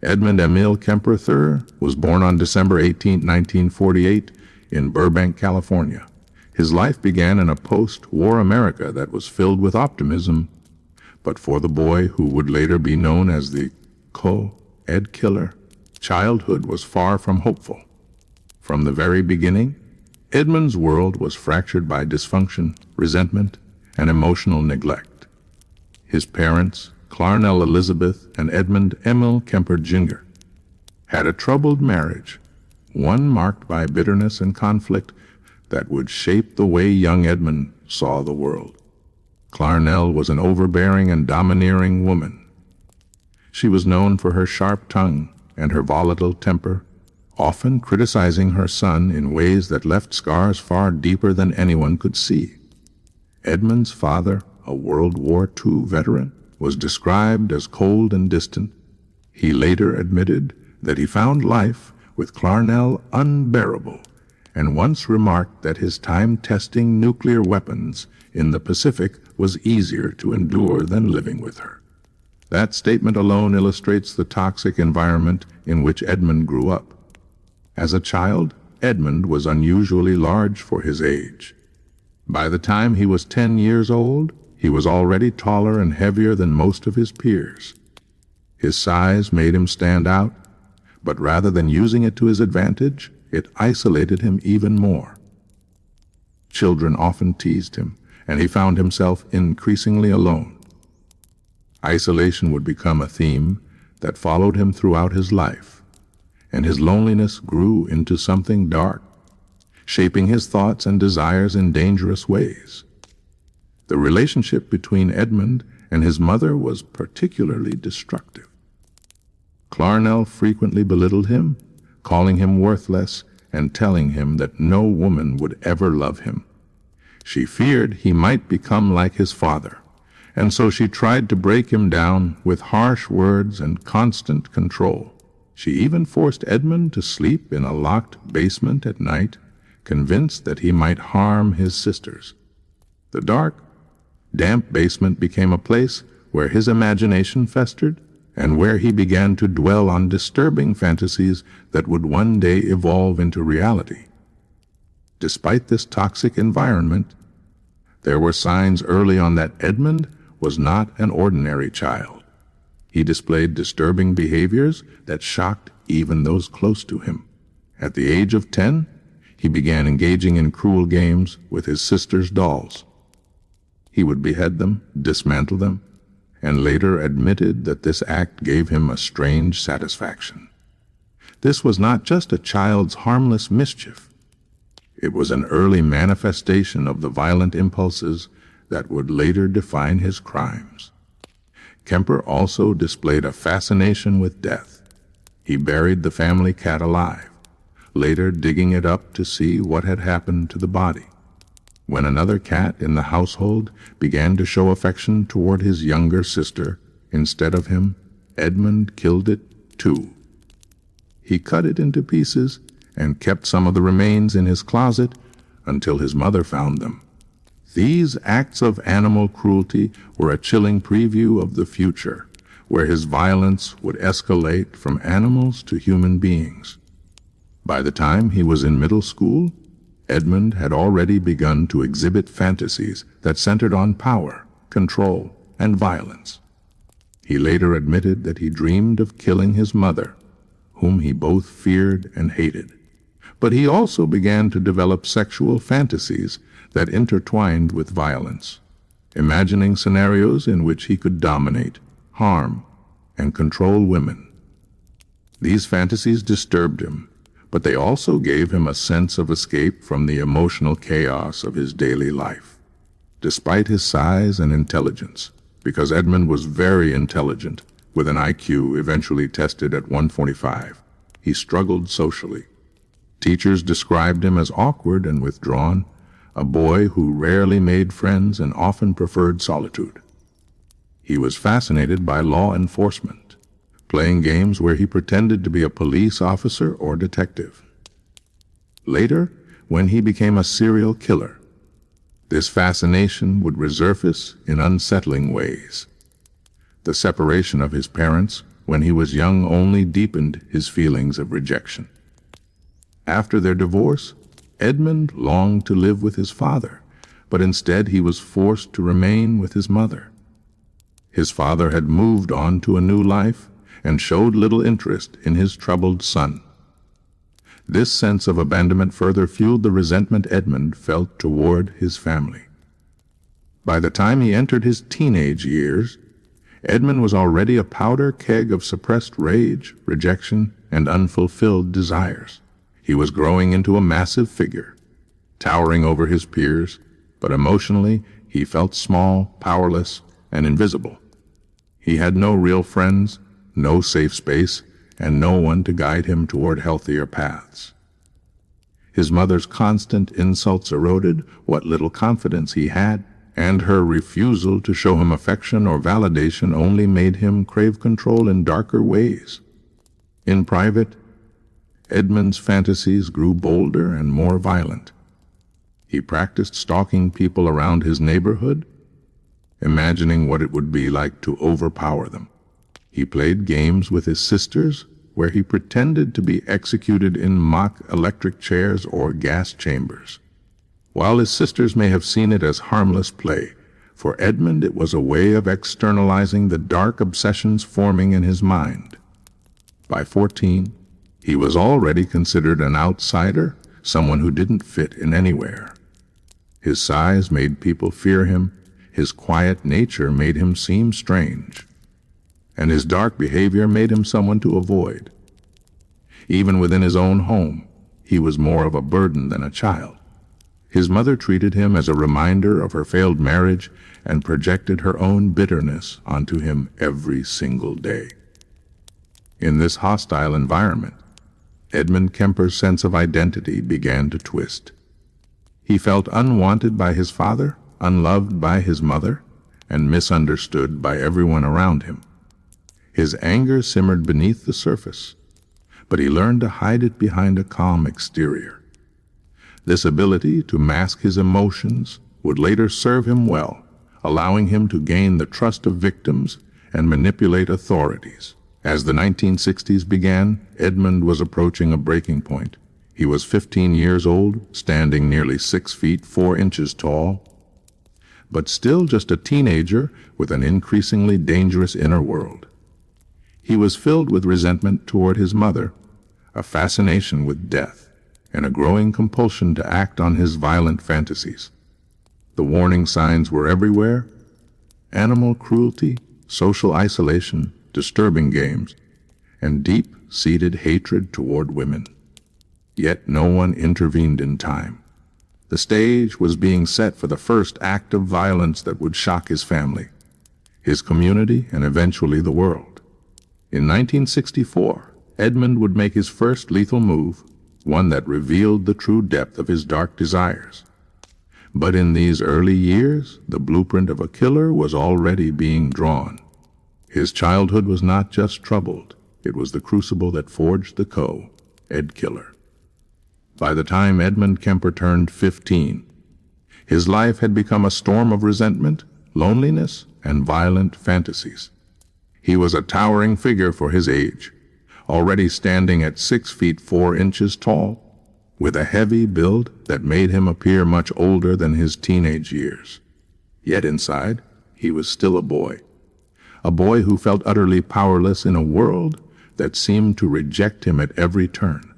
Edmund Emil Kemper III was born on December 18, 1948, in Burbank, California. His life began in a post-war America that was filled with optimism, but for the boy who would later be known as the Ed Killer, childhood was far from hopeful. From the very beginning, Edmund's world was fractured by dysfunction, resentment, and emotional neglect. His parents, Clarnell Elizabeth and Edmund Emil Kemper Jr., had a troubled marriage, one marked by bitterness and conflict that would shape the way young Edmund saw the world. Clarnell was an overbearing and domineering woman. She was known for her sharp tongue and her volatile temper, often criticizing her son in ways that left scars far deeper than anyone could see. Edmund's father, a World War II veteran, was described as cold and distant. He later admitted that he found life with Clarnell unbearable, and once remarked that his time testing nuclear weapons in the Pacific was easier to endure than living with her. That statement alone illustrates the toxic environment in which Edmund grew up. As a child, Edmund was unusually large for his age. By the time he was 10 years old, he was already taller and heavier than most of his peers. His size made him stand out, but rather than using it to his advantage, it isolated him even more. Children often teased him, and he found himself increasingly alone. Isolation would become a theme that followed him throughout his life, and his loneliness grew into something dark, shaping his thoughts and desires in dangerous ways. The relationship between Edmund and his mother was particularly destructive. Clarnell frequently belittled him, calling him worthless and telling him that no woman would ever love him. She feared he might become like his father, and so she tried to break him down with harsh words and constant control. She even forced Edmund to sleep in a locked basement at night, convinced that he might harm his sisters. The dark, damp basement became a place where his imagination festered and where he began to dwell on disturbing fantasies that would one day evolve into reality. Despite this toxic environment, there were signs early on that Edmund was not an ordinary child. He displayed disturbing behaviors that shocked even those close to him. At the age of 10, he began engaging in cruel games with his sister's dolls. He would behead them, dismantle them, and later admitted that this act gave him a strange satisfaction. This was not just a child's harmless mischief. It was an early manifestation of the violent impulses that would later define his crimes. Kemper also displayed a fascination with death. He buried the family cat alive, later digging it up to see what had happened to the body. When another cat in the household began to show affection toward his younger sister instead of him, Edmund killed it too. He cut it into pieces and kept some of the remains in his closet until his mother found them. These acts of animal cruelty were a chilling preview of the future, where his violence would escalate from animals to human beings. By the time he was in middle school, Edmund had already begun to exhibit fantasies that centered on power, control, and violence. He later admitted that he dreamed of killing his mother, whom he both feared and hated. But he also began to develop sexual fantasies that intertwined with violence, imagining scenarios in which he could dominate, harm, and control women. These fantasies disturbed him, but they also gave him a sense of escape from the emotional chaos of his daily life. Despite his size and intelligence, because Edmund was very intelligent, with an IQ eventually tested at 145, he struggled socially. Teachers described him as awkward and withdrawn, a boy who rarely made friends and often preferred solitude. He was fascinated by law enforcement, playing games where he pretended to be a police officer or detective. Later, when he became a serial killer, this fascination would resurface in unsettling ways. The separation of his parents when he was young only deepened his feelings of rejection. After their divorce, Edmund longed to live with his father, but instead he was forced to remain with his mother. His father had moved on to a new life and showed little interest in his troubled son. This sense of abandonment further fueled the resentment Edmund felt toward his family. By the time he entered his teenage years, Edmund was already a powder keg of suppressed rage, rejection, and unfulfilled desires. He was growing into a massive figure, towering over his peers, but emotionally he felt small, powerless, and invisible. He had no real friends, no safe space, and no one to guide him toward healthier paths. His mother's constant insults eroded what little confidence he had, and her refusal to show him affection or validation only made him crave control in darker ways. In private, Edmund's fantasies grew bolder and more violent. He practiced stalking people around his neighborhood, imagining what it would be like to overpower them. He played games with his sisters where he pretended to be executed in mock electric chairs or gas chambers. While his sisters may have seen it as harmless play, for Edmund it was a way of externalizing the dark obsessions forming in his mind. By 14, he was already considered an outsider, someone who didn't fit in anywhere. His size made people fear him, his quiet nature made him seem strange, and his dark behavior made him someone to avoid. Even within his own home, he was more of a burden than a child. His mother treated him as a reminder of her failed marriage and projected her own bitterness onto him every single day. In this hostile environment, Edmund Kemper's sense of identity began to twist. He felt unwanted by his father, unloved by his mother, and misunderstood by everyone around him. His anger simmered beneath the surface, but he learned to hide it behind a calm exterior. This ability to mask his emotions would later serve him well, allowing him to gain the trust of victims and manipulate authorities. As the 1960s began, Edmund was approaching a breaking point. He was 15 years old, standing nearly 6 feet 4 inches tall, but still just a teenager with an increasingly dangerous inner world. He was filled with resentment toward his mother, a fascination with death, and a growing compulsion to act on his violent fantasies. The warning signs were everywhere: animal cruelty, social isolation, disturbing games, and deep-seated hatred toward women. Yet no one intervened in time. The stage was being set for the first act of violence that would shock his family, his community, and eventually the world. In 1964, Edmund would make his first lethal move, one that revealed the true depth of his dark desires. But in these early years, the blueprint of a killer was already being drawn. His childhood was not just troubled, it was the crucible that forged the Ed Killer. By the time Edmund Kemper turned 15, his life had become a storm of resentment, loneliness, and violent fantasies. He was a towering figure for his age, already standing at 6 feet 4 inches tall, with a heavy build that made him appear much older than his teenage years. Yet inside, he was still a boy who felt utterly powerless in a world that seemed to reject him at every turn.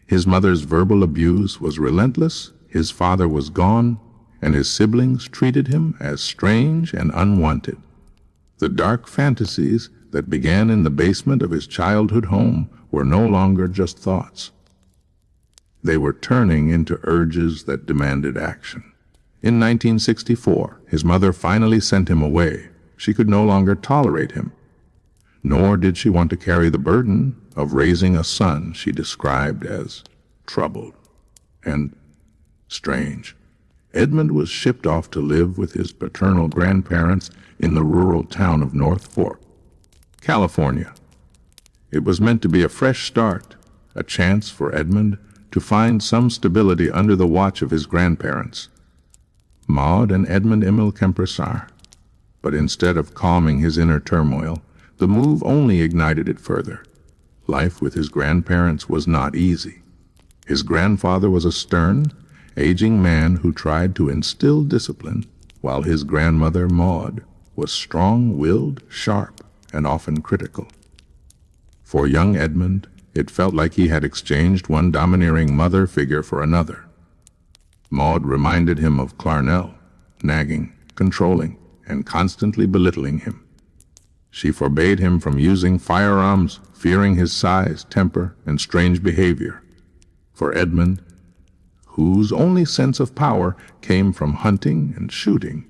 His mother's verbal abuse was relentless, his father was gone, and his siblings treated him as strange and unwanted. The dark fantasies that began in the basement of his childhood home were no longer just thoughts. They were turning into urges that demanded action. In 1964, his mother finally sent him away. She could no longer tolerate him, nor did she want to carry the burden of raising a son she described as troubled and strange. Edmund was shipped off to live with his paternal grandparents in the rural town of North Fork, California. It was meant to be a fresh start, a chance for Edmund to find some stability under the watch of his grandparents, Maud and Edmund Emil Kemper III. But instead of calming his inner turmoil, The move only ignited it further. Life with his grandparents was not easy. His grandfather was a stern, aging man who tried to instill discipline, while his grandmother, Maud, was strong-willed, sharp, and often critical. For young Edmund, it felt like he had exchanged one domineering mother figure for another. Maud reminded him of Clarnell, nagging, controlling, and constantly belittling him. She forbade him from using firearms, fearing his size, temper, and strange behavior. For Edmund, whose only sense of power came from hunting and shooting,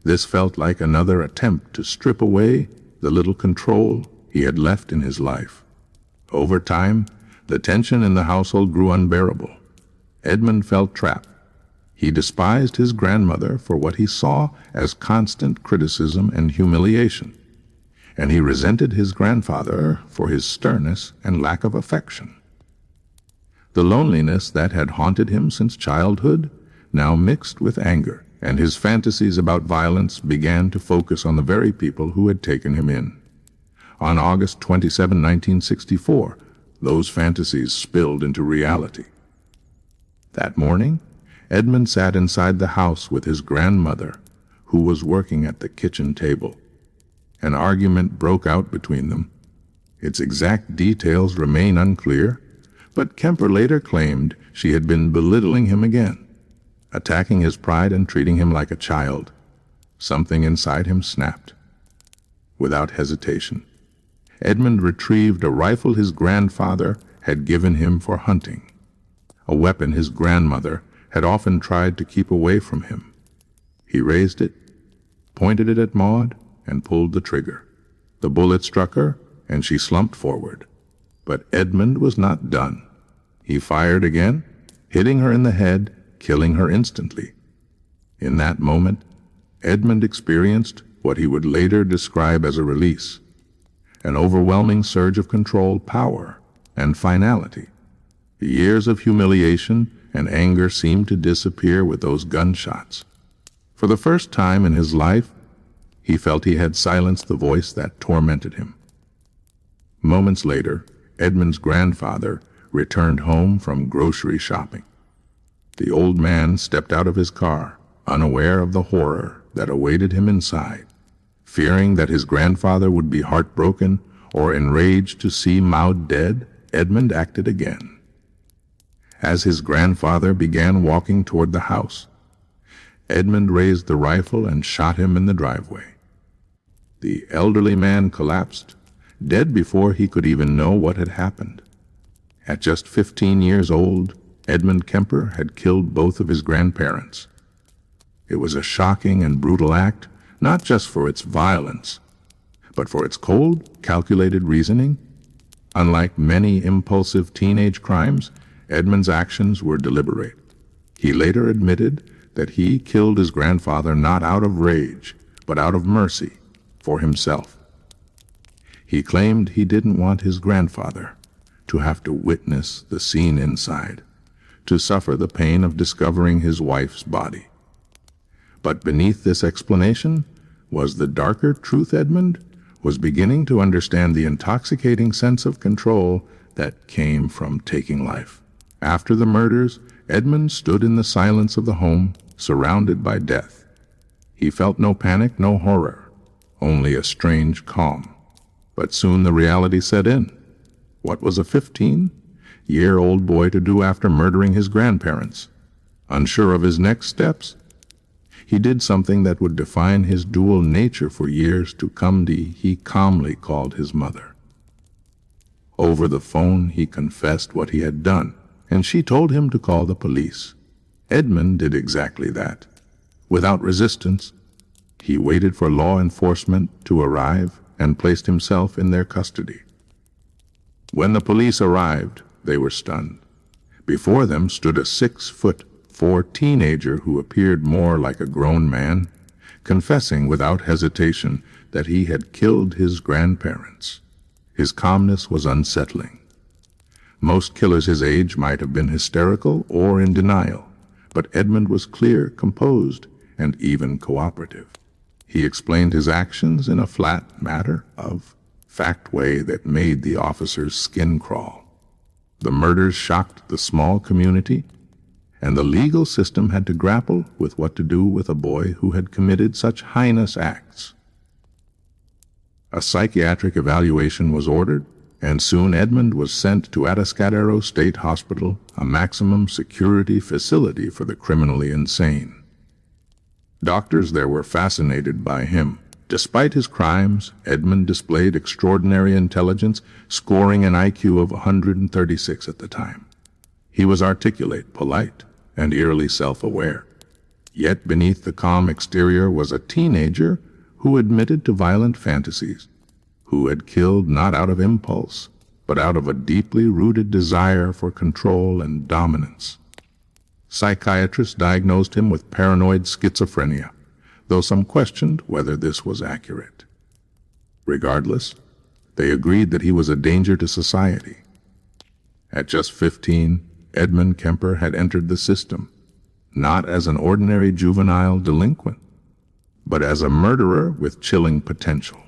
this felt like another attempt to strip away the little control he had left in his life. Over time, the tension in the household grew unbearable. Edmund felt trapped. He despised his grandmother for what he saw as constant criticism and humiliation, and he resented his grandfather for his sternness and lack of affection. The loneliness that had haunted him since childhood now mixed with anger, and his fantasies about violence began to focus on the very people who had taken him in. On August 27, 1964, those fantasies spilled into reality. That morning, Edmund sat inside the house with his grandmother, who was working at the kitchen table. An argument broke out between them. Its exact details remain unclear, but Kemper later claimed she had been belittling him again, attacking his pride and treating him like a child. Something inside him snapped. Without hesitation, Edmund retrieved a rifle his grandfather had given him for hunting, a weapon his grandmother had often tried to keep away from him. He raised it, pointed it at Maud, and pulled the trigger. The bullet struck her, and she slumped forward. But Edmund was not done. He fired again, hitting her in the head, killing her instantly. In that moment, Edmund experienced what he would later describe as a release, an overwhelming surge of control, power, and finality. The years of humiliation and anger seemed to disappear with those gunshots. For the first time in his life, he felt he had silenced the voice that tormented him. Moments later, Edmund's grandfather returned home from grocery shopping. The old man stepped out of his car, unaware of the horror that awaited him inside. Fearing that his grandfather would be heartbroken or enraged to see Maud dead, Edmund acted again. As his grandfather began walking toward the house, Edmund raised the rifle and shot him in the driveway. The elderly man collapsed, dead before he could even know what had happened. At just 15 years old, Edmund Kemper had killed both of his grandparents. It was a shocking and brutal act, not just for its violence, but for its cold, calculated reasoning. Unlike many impulsive teenage crimes, Edmund's actions were deliberate. He later admitted that he killed his grandfather not out of rage, but out of mercy for himself. He claimed he didn't want his grandfather to have to witness the scene inside, to suffer the pain of discovering his wife's body. But beneath this explanation was the darker truth. Edmund was beginning to understand the intoxicating sense of control that came from taking life. After the murders, Edmund stood in the silence of the home, surrounded by death. He felt no panic, no horror, only a strange calm. But soon the reality set in. What was a 15-year-old boy to do after murdering his grandparents? Unsure of his next steps, he did something that would define his dual nature for years to come. He calmly called his mother. Over the phone, he confessed what he had done, and she told him to call the police. Edmund did exactly that. Without resistance, he waited for law enforcement to arrive and placed himself in their custody. When the police arrived, they were stunned. Before them stood a 6'4" teenager who appeared more like a grown man, confessing without hesitation that he had killed his grandparents. His calmness was unsettling. Most killers his age might have been hysterical or in denial, but Edmund was clear, composed, and even cooperative. He explained his actions in a flat matter of fact way that made the officer's skin crawl. The murders shocked the small community, and the legal system had to grapple with what to do with a boy who had committed such heinous acts. A psychiatric evaluation was ordered, and soon Edmund was sent to Atascadero State Hospital, a maximum security facility for the criminally insane. Doctors there were fascinated by him. Despite his crimes, Edmund displayed extraordinary intelligence, scoring an IQ of 136 at the time. He was articulate, polite, and eerily self-aware. Yet beneath the calm exterior was a teenager who admitted to violent fantasies, who had killed not out of impulse, but out of a deeply rooted desire for control and dominance. Psychiatrists diagnosed him with paranoid schizophrenia, though some questioned whether this was accurate. Regardless, they agreed that he was a danger to society. At just 15, Edmund Kemper had entered the system, not as an ordinary juvenile delinquent, but as a murderer with chilling potential.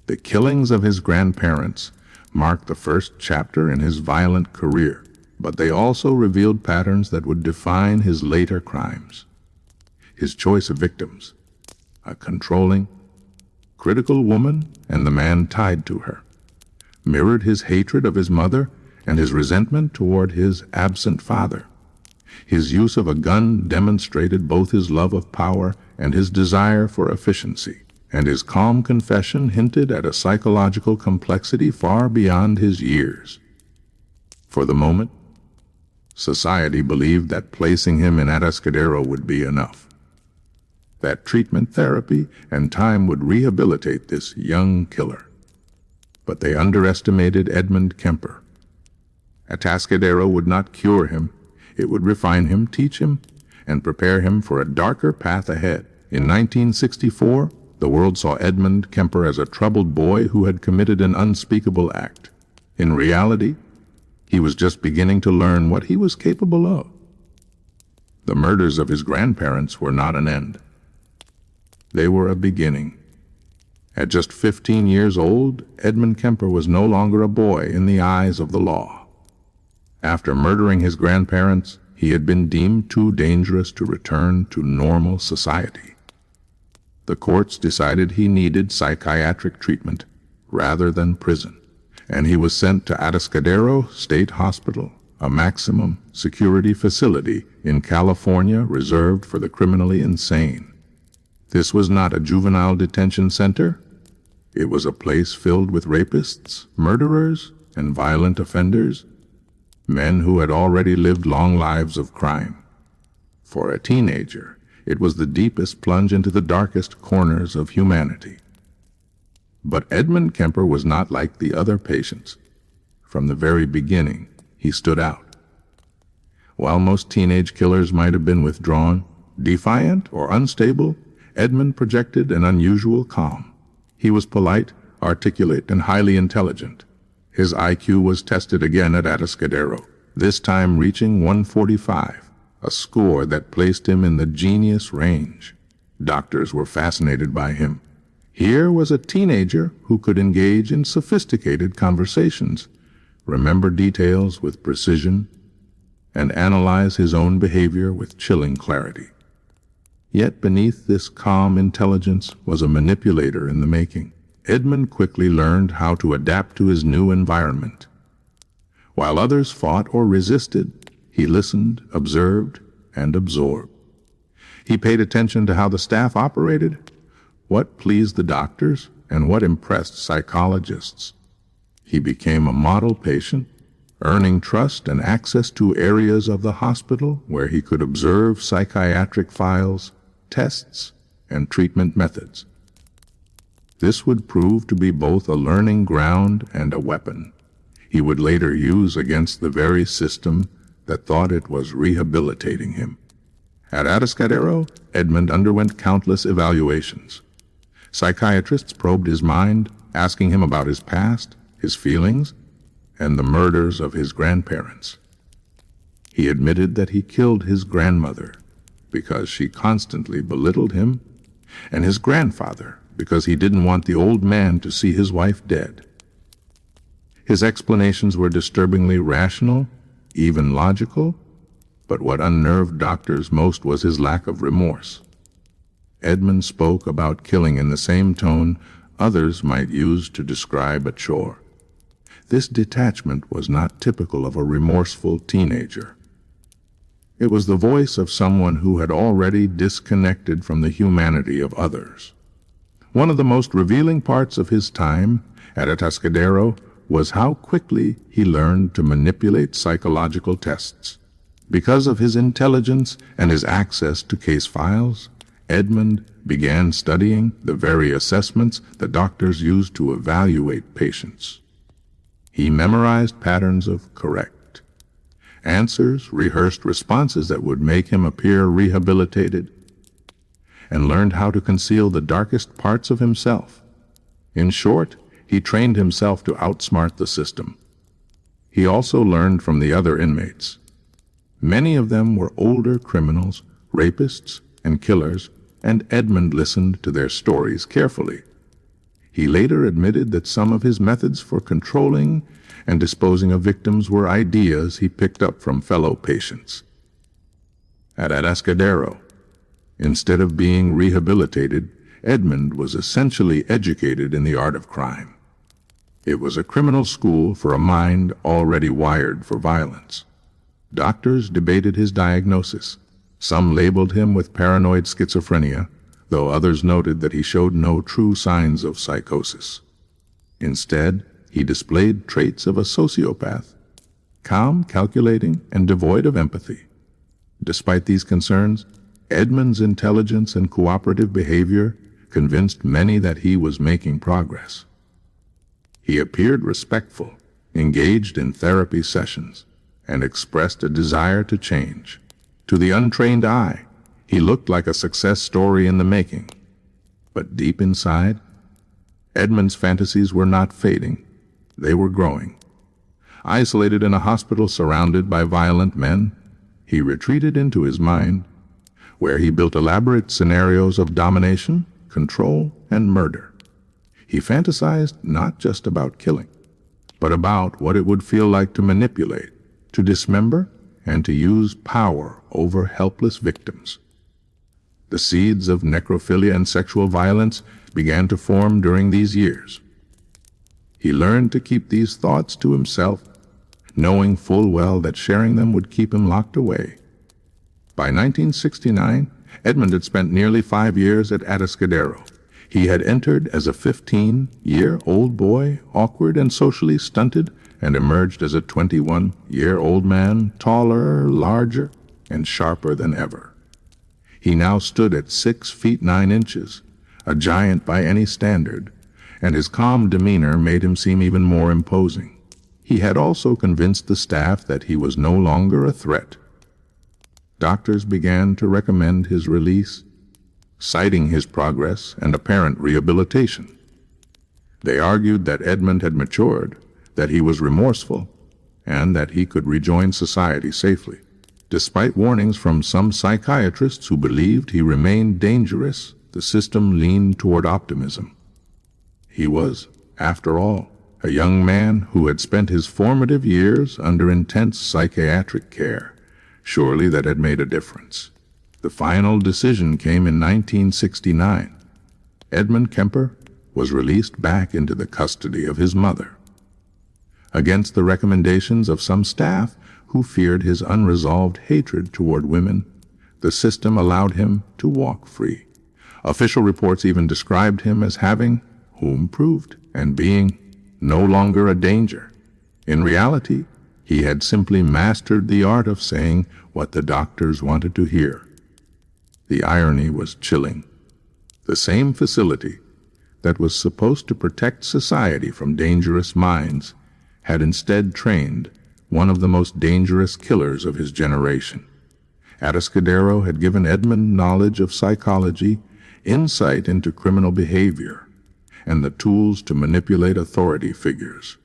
The killings of his grandparents marked the first chapter in his violent career, but they also revealed patterns that would define his later crimes. His choice of victims, a controlling, critical woman and the man tied to her, mirrored his hatred of his mother and his resentment toward his absent father. His use of a gun demonstrated both his love of power and his desire for efficiency, and his calm confession hinted at a psychological complexity far beyond his years. For the moment, society believed that placing him in Atascadero would be enough, that treatment, therapy, and time would rehabilitate this young killer. But they underestimated Edmund Kemper. Atascadero would not cure him. It would refine him, teach him, and prepare him for a darker path ahead. In 1964, the world saw Edmund Kemper as a troubled boy who had committed an unspeakable act. In reality, he was just beginning to learn what he was capable of. The murders of his grandparents were not an end. They were a beginning. At just 15 years old, Edmund Kemper was no longer a boy in the eyes of the law. After murdering his grandparents, he had been deemed too dangerous to return to normal society. The courts decided he needed psychiatric treatment rather than prison, and he was sent to Atascadero State Hospital, a maximum security facility in California reserved for the criminally insane. This was not a juvenile detention center. It was a place filled with rapists, murderers, and violent offenders, men who had already lived long lives of crime. For a teenager, it was the deepest plunge into the darkest corners of humanity. But Edmund Kemper was not like the other patients. From the very beginning, he stood out. While most teenage killers might have been withdrawn, defiant, or unstable, Edmund projected an unusual calm. He was polite, articulate, and highly intelligent. His IQ was tested again at Atascadero, this time reaching 145, a score that placed him in the genius range. Doctors were fascinated by him. Here was a teenager who could engage in sophisticated conversations, remember details with precision, and analyze his own behavior with chilling clarity. Yet beneath this calm intelligence was a manipulator in the making. Edmund quickly learned how to adapt to his new environment. While others fought or resisted, he listened, observed, and absorbed. He paid attention to how the staff operated, what pleased the doctors, and what impressed psychologists. He became a model patient, earning trust and access to areas of the hospital where he could observe psychiatric files, tests, and treatment methods. This would prove to be both a learning ground and a weapon he would later use against the very system that thought it was rehabilitating him. At Atascadero, Edmund underwent countless evaluations. Psychiatrists probed his mind, asking him about his past, his feelings, and the murders of his grandparents. He admitted that he killed his grandmother because she constantly belittled him, and his grandfather because he didn't want the old man to see his wife dead. His explanations were disturbingly rational, even logical, but what unnerved doctors most was his lack of remorse. Edmund spoke about killing in the same tone others might use to describe a chore. This detachment was not typical of a remorseful teenager. It was the voice of someone who had already disconnected from the humanity of others. One of the most revealing parts of his time at Atascadero was how quickly he learned to manipulate psychological tests. Because of his intelligence and his access to case files, Edmund began studying the very assessments the doctors used to evaluate patients. He memorized patterns of correct answers, rehearsed responses that would make him appear rehabilitated, and learned how to conceal the darkest parts of himself. In short, he trained himself to outsmart the system. He also learned from the other inmates. Many of them were older criminals, rapists, and killers, and Edmund listened to their stories carefully. He later admitted that some of his methods for controlling and disposing of victims were ideas he picked up from fellow patients. At Atascadero, instead of being rehabilitated, Edmund was essentially educated in the art of crime. It was a criminal school for a mind already wired for violence. Doctors debated his diagnosis. Some labeled him with paranoid schizophrenia, though others noted that he showed no true signs of psychosis. Instead, he displayed traits of a sociopath, calm, calculating, and devoid of empathy. Despite these concerns, Edmund's intelligence and cooperative behavior convinced many that he was making progress. He appeared respectful, engaged in therapy sessions, and expressed a desire to change. To the untrained eye, he looked like a success story in the making. But deep inside, Edmund's fantasies were not fading. They were growing. Isolated in a hospital surrounded by violent men, he retreated into his mind, where he built elaborate scenarios of domination, control, and murder. He fantasized not just about killing, but about what it would feel like to manipulate, to dismember, and to use power over helpless victims. The seeds of necrophilia and sexual violence began to form during these years. He learned to keep these thoughts to himself, knowing full well that sharing them would keep him locked away. By 1969, Edmund had spent nearly 5 years at Atascadero. He had entered as a 15-year-old boy, awkward and socially stunted, and emerged as a 21-year-old man, taller, larger, and sharper than ever. He now stood at 6 feet 9 inches, a giant by any standard, and his calm demeanor made him seem even more imposing. He had also convinced the staff that he was no longer a threat. Doctors began to recommend his release, citing his progress and apparent rehabilitation. They argued that Edmund had matured, that he was remorseful, and that he could rejoin society safely. Despite warnings from some psychiatrists who believed he remained dangerous, the system leaned toward optimism. He was, after all, a young man who had spent his formative years under intense psychiatric care. Surely that had made a difference. The final decision came in 1969. Edmund Kemper was released back into the custody of his mother. Against the recommendations of some staff who feared his unresolved hatred toward women, the system allowed him to walk free. Official reports even described him as having, whom proved, and being no longer a danger. In reality, he had simply mastered the art of saying what the doctors wanted to hear. The irony was chilling. The same facility that was supposed to protect society from dangerous minds had instead trained one of the most dangerous killers of his generation. Atascadero had given Edmund knowledge of psychology, insight into criminal behavior, and the tools to manipulate authority figures.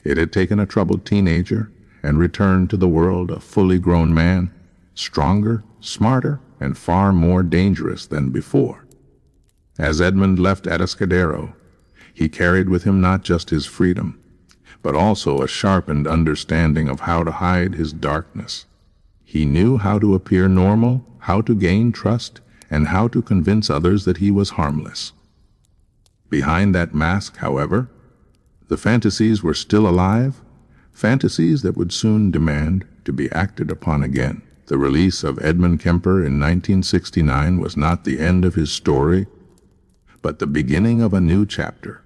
It had taken a troubled teenager and returned to the world a fully grown man, stronger, smarter, and far more dangerous than before. As Edmund left Atascadero, he carried with him not just his freedom, but also a sharpened understanding of how to hide his darkness. He knew how to appear normal, how to gain trust, and how to convince others that he was harmless. Behind that mask, however, the fantasies were still alive, fantasies that would soon demand to be acted upon again. The release of Edmund Kemper in 1969 was not the end of his story, but the beginning of a new chapter,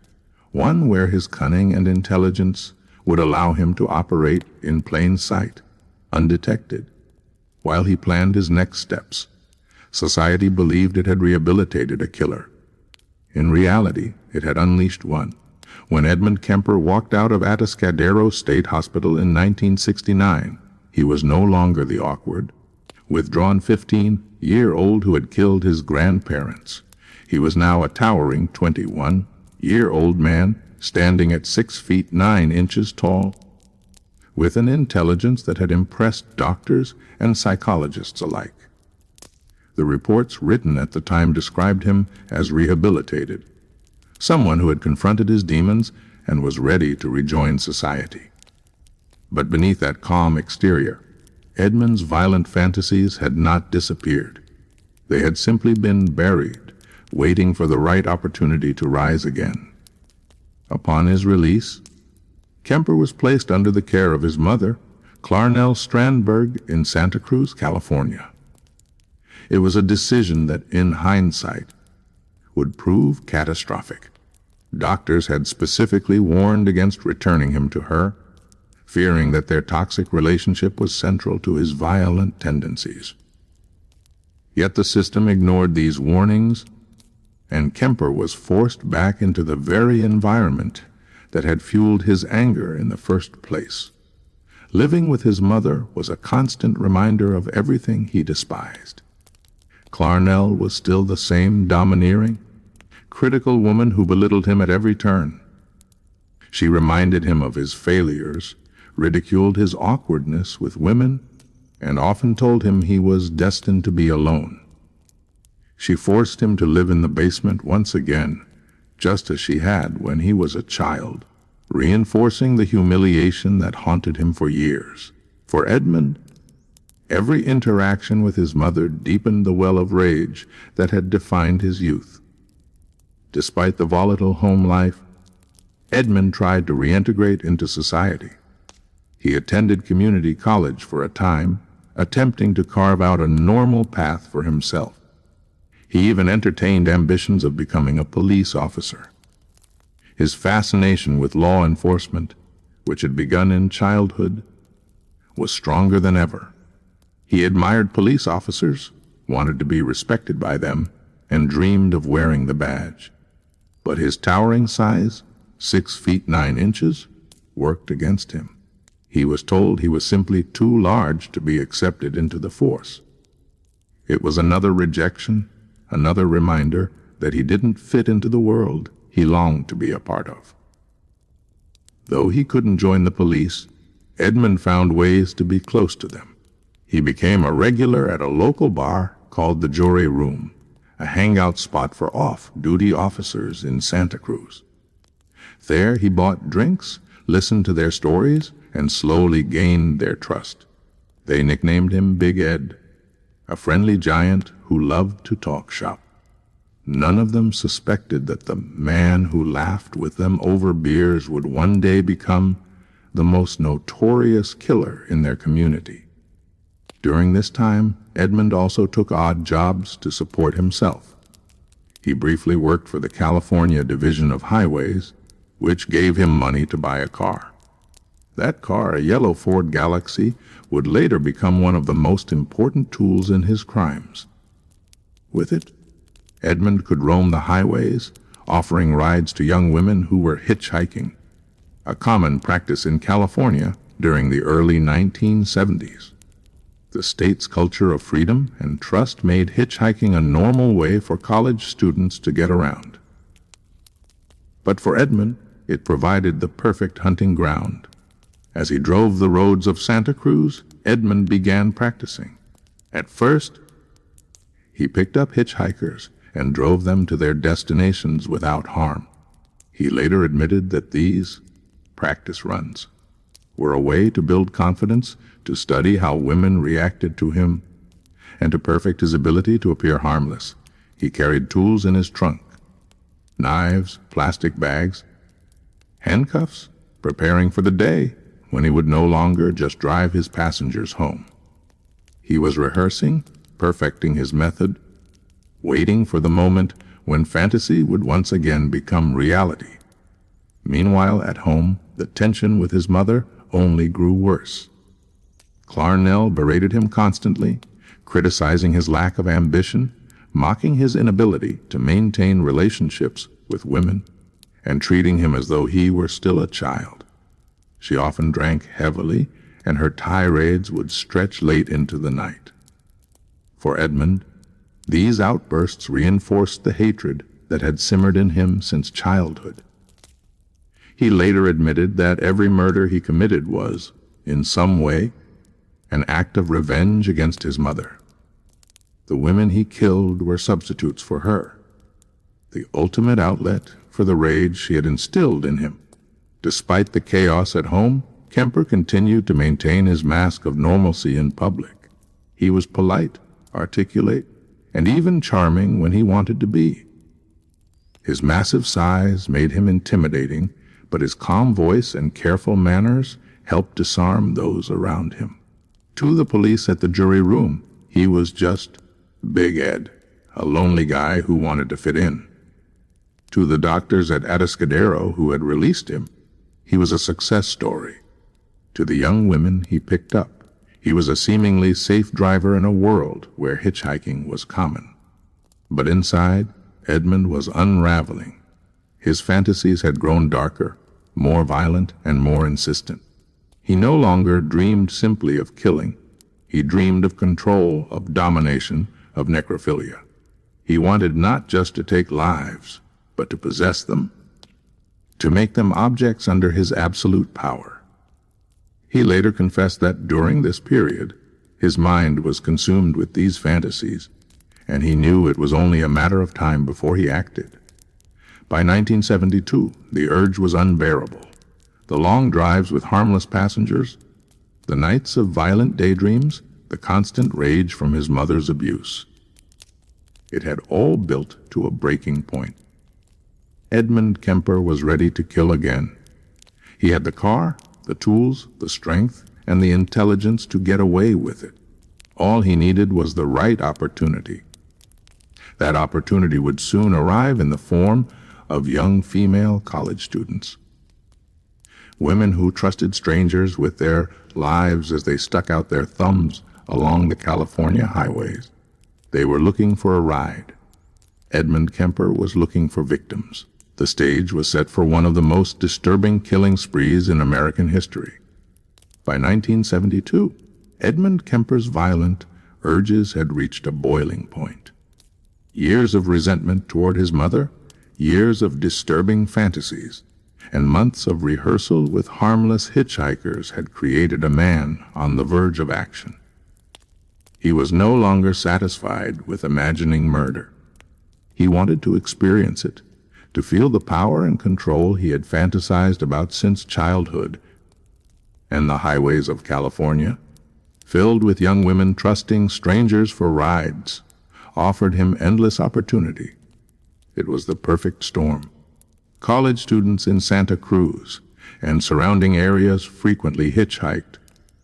one where his cunning and intelligence would allow him to operate in plain sight, undetected. While he planned his next steps, society believed it had rehabilitated a killer. In reality, it had unleashed one. When Edmund Kemper walked out of Atascadero State Hospital in 1969, he was no longer the awkward, withdrawn 15-year-old who had killed his grandparents. He was now a towering 21-year-old man, standing at 6 feet 9 inches tall, with an intelligence that had impressed doctors and psychologists alike. The reports written at the time described him as rehabilitated, someone who had confronted his demons and was ready to rejoin society. But beneath that calm exterior, Edmund's violent fantasies had not disappeared. They had simply been buried, waiting for the right opportunity to rise again. Upon his release, Kemper was placed under the care of his mother, Clarnell Strandberg, in Santa Cruz, California. It was a decision that, in hindsight, would prove catastrophic. Doctors had specifically warned against returning him to her, fearing that their toxic relationship was central to his violent tendencies. Yet the system ignored these warnings, and Kemper was forced back into the very environment that had fueled his anger in the first place. Living with his mother was a constant reminder of everything he despised. Clarnell was still the same domineering, critical woman who belittled him at every turn. She reminded him of his failures, ridiculed his awkwardness with women, and often told him he was destined to be alone. She forced him to live in the basement once again, just as she had when he was a child, reinforcing the humiliation that haunted him for years. For Edmund, every interaction with his mother deepened the well of rage that had defined his youth. Despite the volatile home life, Edmund tried to reintegrate into society. He attended community college for a time, attempting to carve out a normal path for himself. He even entertained ambitions of becoming a police officer. His fascination with law enforcement, which had begun in childhood, was stronger than ever. He admired police officers, wanted to be respected by them, and dreamed of wearing the badge. But his towering size, 6 feet 9 inches, worked against him. He was told he was simply too large to be accepted into the force. It was another rejection, another reminder that he didn't fit into the world he longed to be a part of. Though he couldn't join the police, Edmund found ways to be close to them. He became a regular at a local bar called the Jury Room, a hangout spot for off-duty officers in Santa Cruz. There he bought drinks, listened to their stories, and slowly gained their trust. They nicknamed him Big Ed, a friendly giant who loved to talk shop. None of them suspected that the man who laughed with them over beers would one day become the most notorious killer in their community. During this time, Edmund also took odd jobs to support himself. He briefly worked for the California Division of Highways, which gave him money to buy a car. That car, a yellow Ford Galaxy, would later become one of the most important tools in his crimes. With it, Edmund could roam the highways, offering rides to young women who were hitchhiking, a common practice in California during the early 1970s. The state's culture of freedom and trust made hitchhiking a normal way for college students to get around. But for Edmund, it provided the perfect hunting ground. As he drove the roads of Santa Cruz, Edmund began practicing. At first, he picked up hitchhikers and drove them to their destinations without harm. He later admitted that these practice runs were a way to build confidence, to study how women reacted to him, and to perfect his ability to appear harmless. He carried tools in his trunk: knives, plastic bags, handcuffs, preparing for the day when he would no longer just drive his passengers home. He was rehearsing, perfecting his method, waiting for the moment when fantasy would once again become reality. Meanwhile, at home, the tension with his mother only grew worse. Clarnell berated him constantly, criticizing his lack of ambition, mocking his inability to maintain relationships with women, and treating him as though he were still a child. She often drank heavily, and her tirades would stretch late into the night. For Edmund, these outbursts reinforced the hatred that had simmered in him since childhood. He later admitted that every murder he committed was, in some way, an act of revenge against his mother. The women he killed were substitutes for her, the ultimate outlet for the rage she had instilled in him. Despite the chaos at home, Kemper continued to maintain his mask of normalcy in public. He was polite, articulate, and even charming when he wanted to be. His massive size made him intimidating, but his calm voice and careful manners helped disarm those around him. To the police at the jury room, he was just Big Ed, a lonely guy who wanted to fit in. To the doctors at Atascadero who had released him, he was a success story. To the young women he picked up, he was a seemingly safe driver in a world where hitchhiking was common. But inside, Edmund was unraveling. His fantasies had grown darker, more violent, and more insistent. He no longer dreamed simply of killing. He dreamed of control, of domination, of necrophilia. He wanted not just to take lives, but to possess them, to make them objects under his absolute power. He later confessed that during this period, his mind was consumed with these fantasies, and he knew it was only a matter of time before he acted. By 1972, the urge was unbearable. The long drives with harmless passengers, the nights of violent daydreams, the constant rage from his mother's abuse. It had all built to a breaking point. Edmund Kemper was ready to kill again. He had the car, the tools, the strength, and the intelligence to get away with it. All he needed was the right opportunity. That opportunity would soon arrive in the form of young female college students. Women who trusted strangers with their lives as they stuck out their thumbs along the California highways. They were looking for a ride. Edmund Kemper was looking for victims. The stage was set for one of the most disturbing killing sprees in American history. By 1972, Edmund Kemper's violent urges had reached a boiling point. Years of resentment toward his mother, years of disturbing fantasies, and months of rehearsal with harmless hitchhikers had created a man on the verge of action. He was no longer satisfied with imagining murder. He wanted to experience it, to feel the power and control he had fantasized about since childhood. And the highways of California, filled with young women trusting strangers for rides, offered him endless opportunity. It was the perfect storm. College students in Santa Cruz and surrounding areas frequently hitchhiked,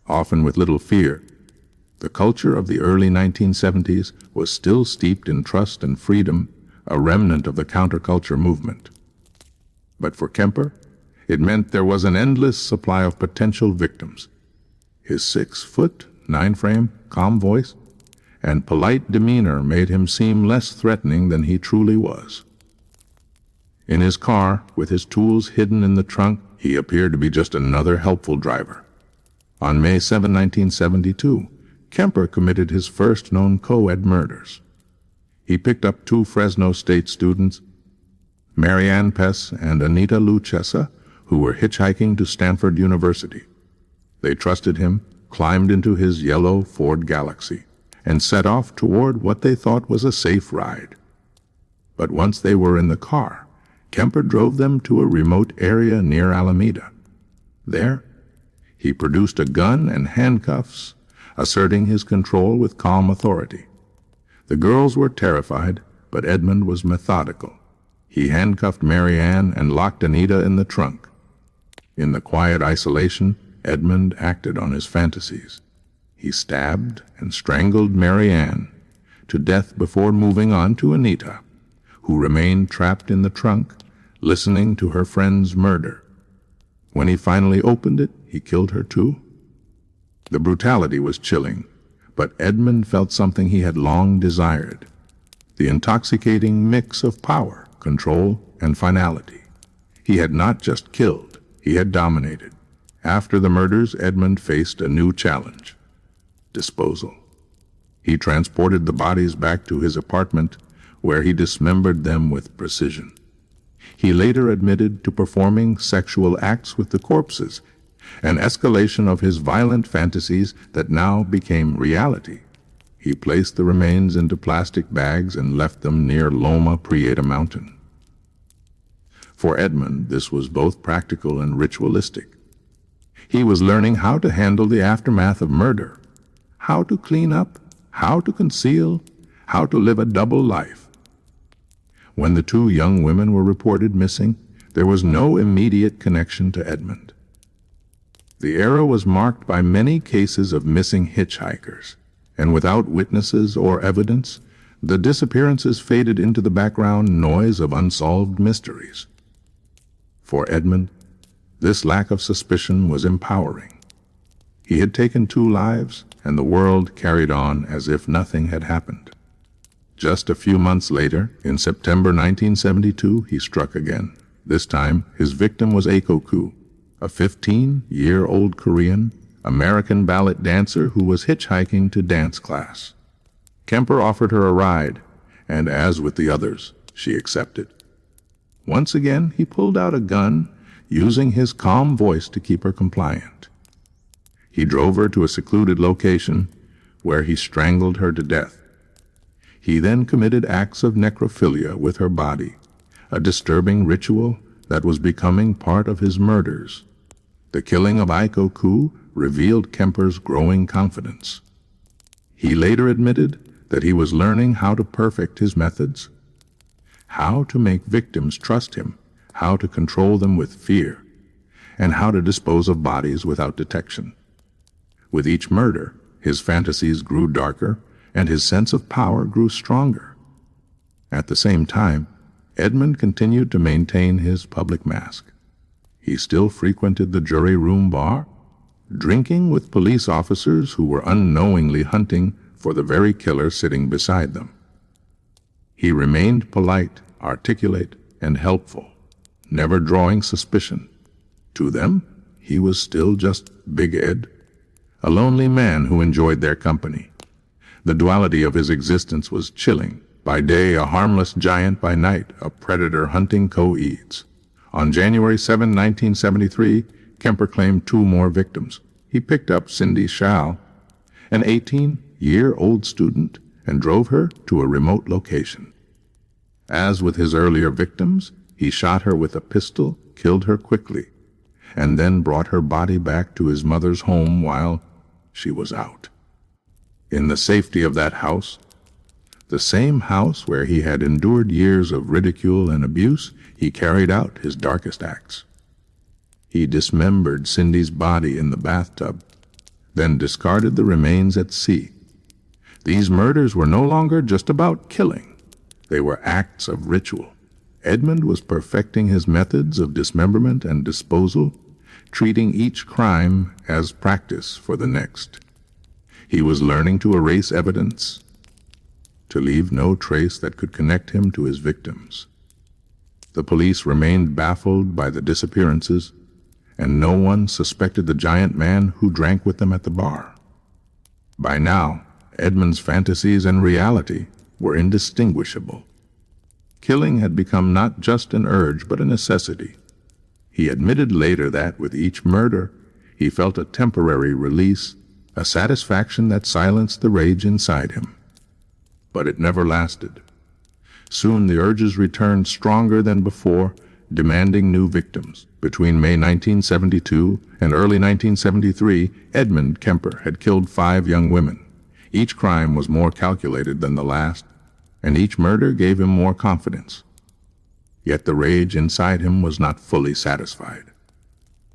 often with little fear. The culture of the early 1970s was still steeped in trust and freedom, a remnant of the counterculture movement. But for Kemper, it meant there was an endless supply of potential victims. His 6', 9-frame, calm voice, and polite demeanor made him seem less threatening than he truly was. In his car, with his tools hidden in the trunk, he appeared to be just another helpful driver. On May 7, 1972, Kemper committed his first known co-ed murders. He picked up 2 Fresno State students, Marianne Pess and Anita Luchessa, who were hitchhiking to Stanford University. They trusted him, climbed into his yellow Ford Galaxy, and set off toward what they thought was a safe ride. But once they were in the car, Kemper drove them to a remote area near Alameda. There, he produced a gun and handcuffs, asserting his control with calm authority. The girls were terrified, but Edmund was methodical. He handcuffed Mary Ann and locked Anita in the trunk. In the quiet isolation, Edmund acted on his fantasies. He stabbed and strangled Mary Ann to death before moving on to Anita, who remained trapped in the trunk, listening to her friend's murder. When he finally opened it, he killed her too. The brutality was chilling, but Edmund felt something he had long desired: the intoxicating mix of power, control, and finality. He had not just killed, he had dominated. After the murders, Edmund faced a new challenge: disposal. He transported the bodies back to his apartment, where he dismembered them with precision. He later admitted to performing sexual acts with the corpses, an escalation of his violent fantasies that now became reality. He placed the remains into plastic bags and left them near Loma Prieta Mountain. For Edmund, this was both practical and ritualistic. He was learning how to handle the aftermath of murder, how to clean up, how to conceal, how to live a double life. When the two young women were reported missing, there was no immediate connection to Edmund. The era was marked by many cases of missing hitchhikers, and without witnesses or evidence, the disappearances faded into the background noise of unsolved mysteries. For Edmund, this lack of suspicion was empowering. He had taken 2 lives, and the world carried on as if nothing had happened. Just a few months later, in September 1972, he struck again. This time, his victim was Aiko, a 15-year-old Korean American ballet dancer who was hitchhiking to dance class. Kemper offered her a ride, and as with the others, she accepted. Once again, he pulled out a gun, using his calm voice to keep her compliant. He drove her to a secluded location where he strangled her to death. He then committed acts of necrophilia with her body, a disturbing ritual that was becoming part of his murders. The killing of Aiko revealed Kemper's growing confidence. He later admitted that he was learning how to perfect his methods, how to make victims trust him, how to control them with fear, and how to dispose of bodies without detection. With each murder, his fantasies grew darker, and his sense of power grew stronger. At the same time, Edmund continued to maintain his public mask. He still frequented the jury room bar, drinking with police officers who were unknowingly hunting for the very killer sitting beside them. He remained polite, articulate, and helpful, never drawing suspicion. To them, he was still just Big Ed, a lonely man who enjoyed their company. The duality of his existence was chilling. By day, a harmless giant; by night, a predator hunting co-eds. On January 7, 1973, Kemper claimed 2 more victims. He picked up Cindy Schall, an 18-year-old student, and drove her to a remote location. As with his earlier victims, he shot her with a pistol, killed her quickly, and then brought her body back to his mother's home while she was out. In the safety of that house, the same house where he had endured years of ridicule and abuse, he carried out his darkest acts. He dismembered Cindy's body in the bathtub, then discarded the remains at sea. These murders were no longer just about killing. They were acts of ritual. Edmund was perfecting his methods of dismemberment and disposal, treating each crime as practice for the next. He was learning to erase evidence, to leave no trace that could connect him to his victims. The police remained baffled by the disappearances, and no one suspected the giant man who drank with them at the bar. By now, Edmund's fantasies and reality were indistinguishable. Killing had become not just an urge, but a necessity. He admitted later that with each murder, he felt a temporary release, a satisfaction that silenced the rage inside him. But it never lasted. Soon the urges returned stronger than before, demanding new victims. Between May 1972 and early 1973, Edmund Kemper had killed 5 young women. Each crime was more calculated than the last, and each murder gave him more confidence. Yet the rage inside him was not fully satisfied.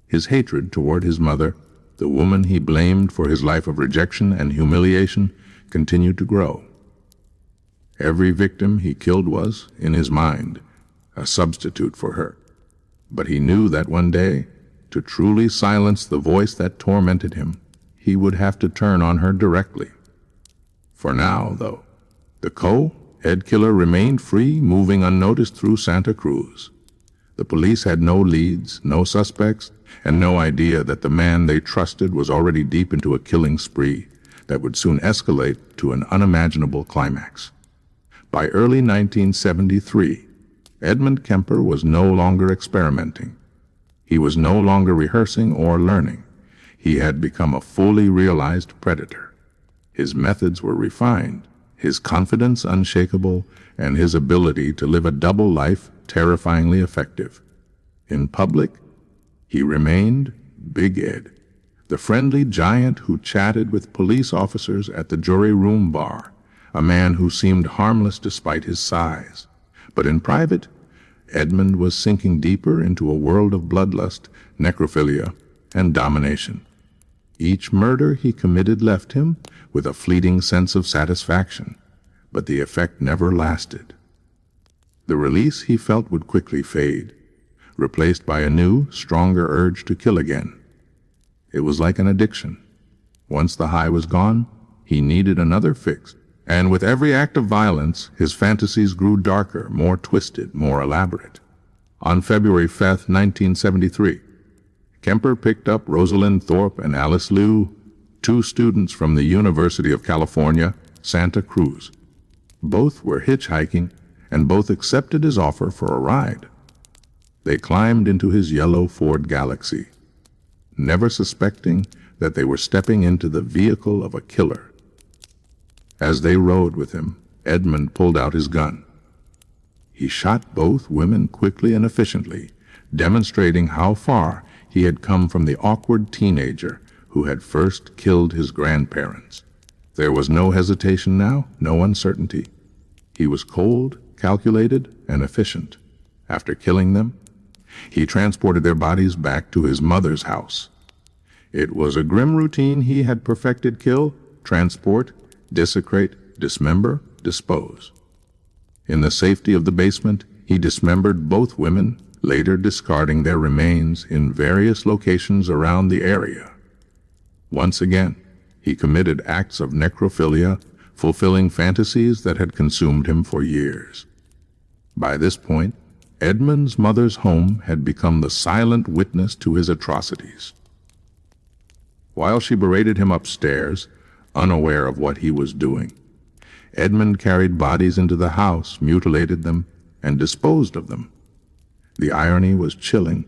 His hatred toward his mother, the woman he blamed for his life of rejection and humiliation, continued to grow. Every victim he killed was, in his mind, a substitute for her. But he knew that one day, to truly silence the voice that tormented him, he would have to turn on her directly. For now, though, the Ed Killer remained free, moving unnoticed through Santa Cruz. The police had no leads, no suspects, and no idea that the man they trusted was already deep into a killing spree that would soon escalate to an unimaginable climax. By early 1973, Edmund Kemper was no longer experimenting. He was no longer rehearsing or learning. He had become a fully realized predator. His methods were refined, his confidence unshakable, and his ability to live a double life terrifyingly effective. In public, he remained Big Ed, the friendly giant who chatted with police officers at the jury room bar, a man who seemed harmless despite his size. But in private, Edmund was sinking deeper into a world of bloodlust, necrophilia, and domination. Each murder he committed left him with a fleeting sense of satisfaction, but the effect never lasted. The release he felt would quickly fade, replaced by a new, stronger urge to kill again. It was like an addiction. Once the high was gone, he needed another fix. And with every act of violence, his fantasies grew darker, more twisted, more elaborate. On February 5th, 1973, Kemper picked up Rosalind Thorpe and Alice Liu, 2 students from the University of California, Santa Cruz. Both were hitchhiking, and both accepted his offer for a ride. They climbed into his yellow Ford Galaxy, never suspecting that they were stepping into the vehicle of a killer. As they rode with him, Edmund pulled out his gun. He shot both women quickly and efficiently, demonstrating how far he had come from the awkward teenager who had first killed his grandparents. There was no hesitation now, no uncertainty. He was cold, calculated, and efficient. After killing them, he transported their bodies back to his mother's house. It was a grim routine he had perfected: kill, transport, desecrate, dismember, dispose. In the safety of the basement, he dismembered both women, later discarding their remains in various locations around the area. Once again, he committed acts of necrophilia, fulfilling fantasies that had consumed him for years. By this point, Edmund's mother's home had become the silent witness to his atrocities. While she berated him upstairs, unaware of what he was doing, Edmund carried bodies into the house, mutilated them, and disposed of them. The irony was chilling.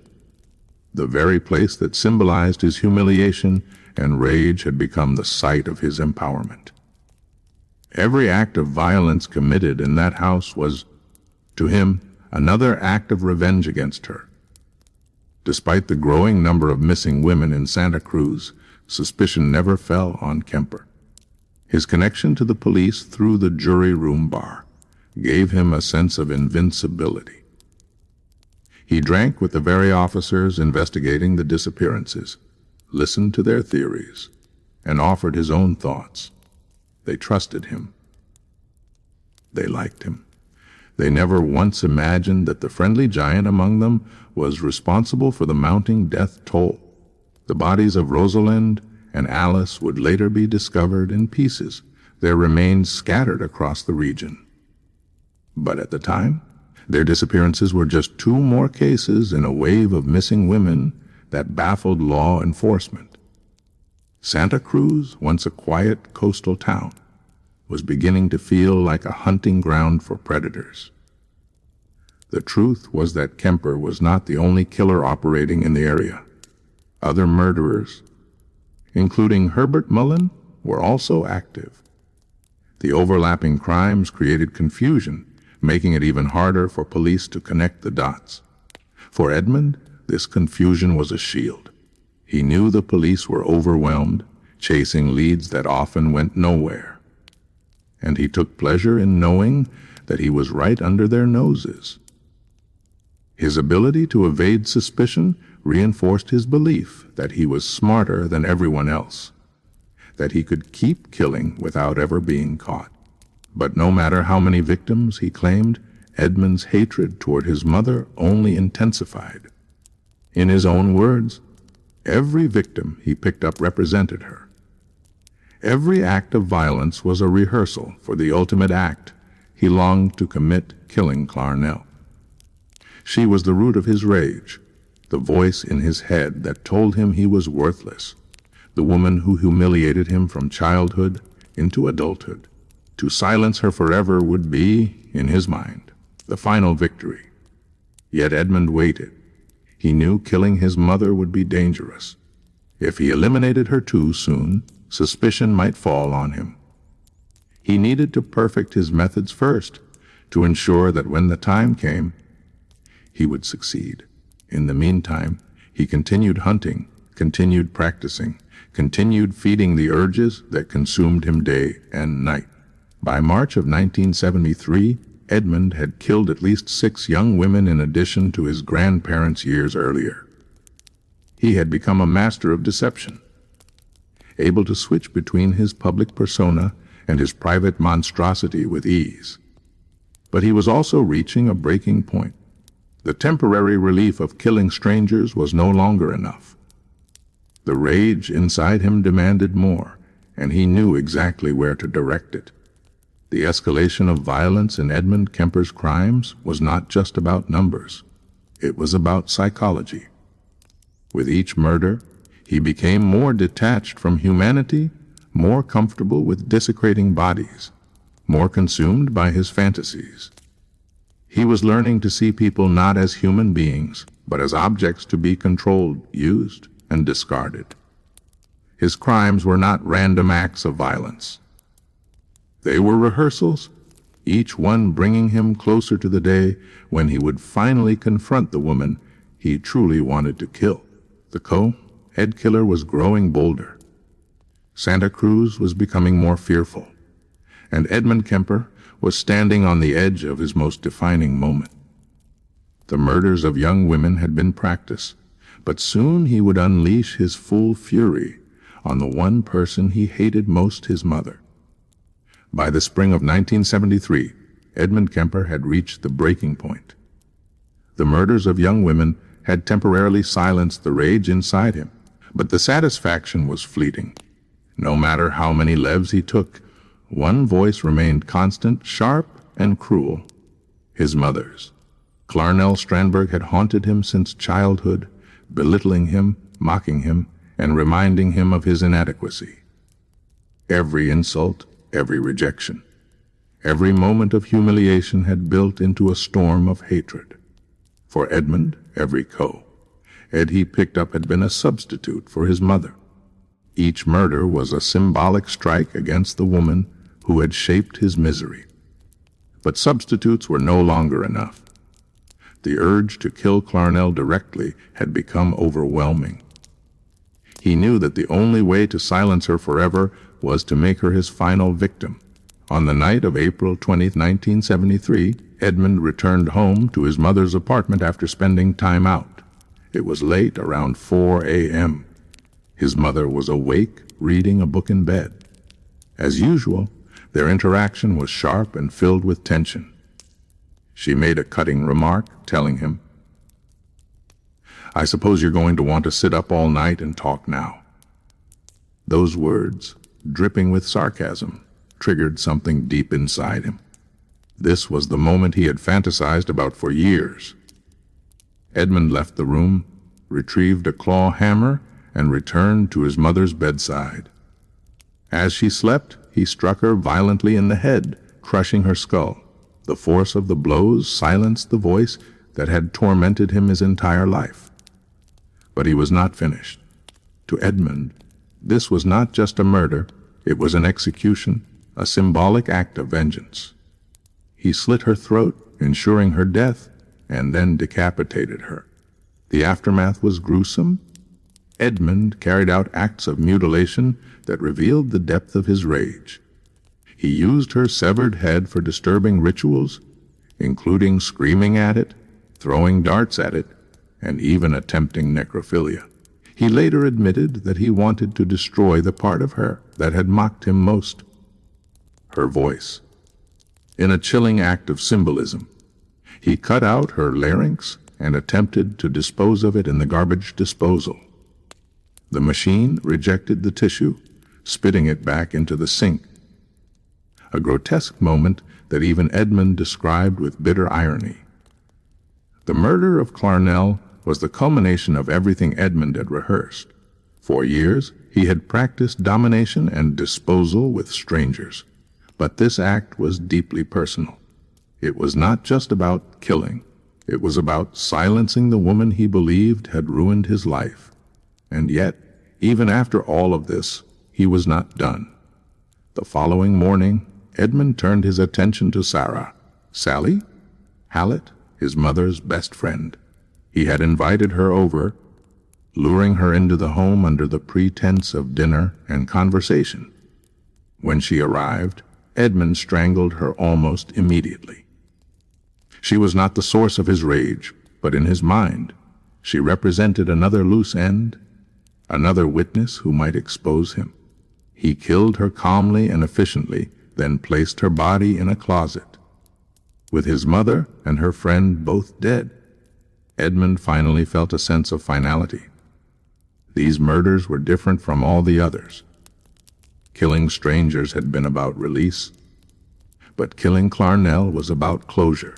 The very place that symbolized his humiliation and rage had become the site of his empowerment. Every act of violence committed in that house was, to him, another act of revenge against her. Despite the growing number of missing women in Santa Cruz, suspicion never fell on Kemper. His connection to the police through the jury room bar gave him a sense of invincibility. He drank with the very officers investigating the disappearances, listened to their theories, and offered his own thoughts. They trusted him. They liked him. They never once imagined that the friendly giant among them was responsible for the mounting death toll. The bodies of Rosalind and Alice would later be discovered in pieces, their remains scattered across the region. But at the time, their disappearances were just 2 more cases in a wave of missing women that baffled law enforcement. Santa Cruz, once a quiet coastal town, was beginning to feel like a hunting ground for predators. The truth was that Kemper was not the only killer operating in the area. Other murderers, including Herbert Mullen, were also active. The overlapping crimes created confusion, making it even harder for police to connect the dots. For Edmund, this confusion was a shield. He knew the police were overwhelmed, chasing leads that often went nowhere. And he took pleasure in knowing that he was right under their noses. His ability to evade suspicion reinforced his belief that he was smarter than everyone else, that he could keep killing without ever being caught. But no matter how many victims he claimed, Edmund's hatred toward his mother only intensified. In his own words, every victim he picked up represented her. Every act of violence was a rehearsal for the ultimate act he longed to commit, killing Clarnell. She was the root of his rage, the voice in his head that told him he was worthless, the woman who humiliated him from childhood into adulthood. To silence her forever would be, in his mind, the final victory. Yet Edmund waited. He knew killing his mother would be dangerous. If he eliminated her too soon, suspicion might fall on him. He needed to perfect his methods first, to ensure that when the time came, he would succeed. In the meantime, he continued hunting, continued practicing, continued feeding the urges that consumed him day and night. By March of 1973, Edmund had killed at least 6 young women in addition to his grandparents years earlier. He had become a master of deception, able to switch between his public persona and his private monstrosity with ease. But he was also reaching a breaking point. The temporary relief of killing strangers was no longer enough. The rage inside him demanded more, and he knew exactly where to direct it. The escalation of violence in Edmund Kemper's crimes was not just about numbers. It was about psychology. With each murder, he became more detached from humanity, more comfortable with desecrating bodies, more consumed by his fantasies. He was learning to see people not as human beings, but as objects to be controlled, used, and discarded. His crimes were not random acts of violence. They were rehearsals, each one bringing him closer to the day when he would finally confront the woman he truly wanted to kill. The Ed Killer was growing bolder. Santa Cruz was becoming more fearful, and Edmund Kemper was standing on the edge of his most defining moment. The murders of young women had been practice, but soon he would unleash his full fury on the one person he hated most, his mother. By the spring of 1973, Edmund Kemper had reached the breaking point. The murders of young women had temporarily silenced the rage inside him, but the satisfaction was fleeting. No matter how many lives he took, one voice remained constant, sharp and cruel: his mother's. Clarnell Strandberg had haunted him since childhood, belittling him, mocking him, and reminding him of his inadequacy. Every insult, every rejection, every moment of humiliation had built into a storm of hatred. For Edmund, every Ed he picked up had been a substitute for his mother. Each murder was a symbolic strike against the woman who had shaped his misery. But substitutes were no longer enough. The urge to kill Clarnell directly had become overwhelming. He knew that the only way to silence her forever was to make her his final victim. On the night of April 20, 1973, Edmund returned home to his mother's apartment after spending time out. It was late, around 4 a.m. His mother was awake, reading a book in bed. As usual, their interaction was sharp and filled with tension. She made a cutting remark, telling him, "I suppose you're going to want to sit up all night and talk now." Those words, dripping with sarcasm, triggered something deep inside him. This was the moment he had fantasized about for years. Edmund left the room, retrieved a claw hammer, and returned to his mother's bedside. As she slept, he struck her violently in the head, crushing her skull. The force of the blows silenced the voice that had tormented him his entire life. But he was not finished. To Edmund, this was not just a murder, it was an execution, a symbolic act of vengeance. He slit her throat, ensuring her death, and then decapitated her. The aftermath was gruesome. Edmund carried out acts of mutilation that revealed the depth of his rage. He used her severed head for disturbing rituals, including screaming at it, throwing darts at it, and even attempting necrophilia. He later admitted that he wanted to destroy the part of her that had mocked him most, her voice. In a chilling act of symbolism, he cut out her larynx and attempted to dispose of it in the garbage disposal. The machine rejected the tissue, spitting it back into the sink. A grotesque moment that even Edmund described with bitter irony. The murder of Clarnell was the culmination of everything Edmund had rehearsed. For years, he had practiced domination and disposal with strangers. But this act was deeply personal. It was not just about killing. It was about silencing the woman he believed had ruined his life. And yet, even after all of this, he was not done. The following morning, Edmund turned his attention to Sarah. Sally? Hallett, his mother's best friend. He had invited her over, luring her into the home under the pretense of dinner and conversation. When she arrived, Edmund strangled her almost immediately. She was not the source of his rage, but in his mind. She represented another loose end, another witness who might expose him. He killed her calmly and efficiently, then placed her body in a closet. With his mother and her friend both dead, Edmund finally felt a sense of finality. These murders were different from all the others. Killing strangers had been about release, but killing Clarnell was about closure.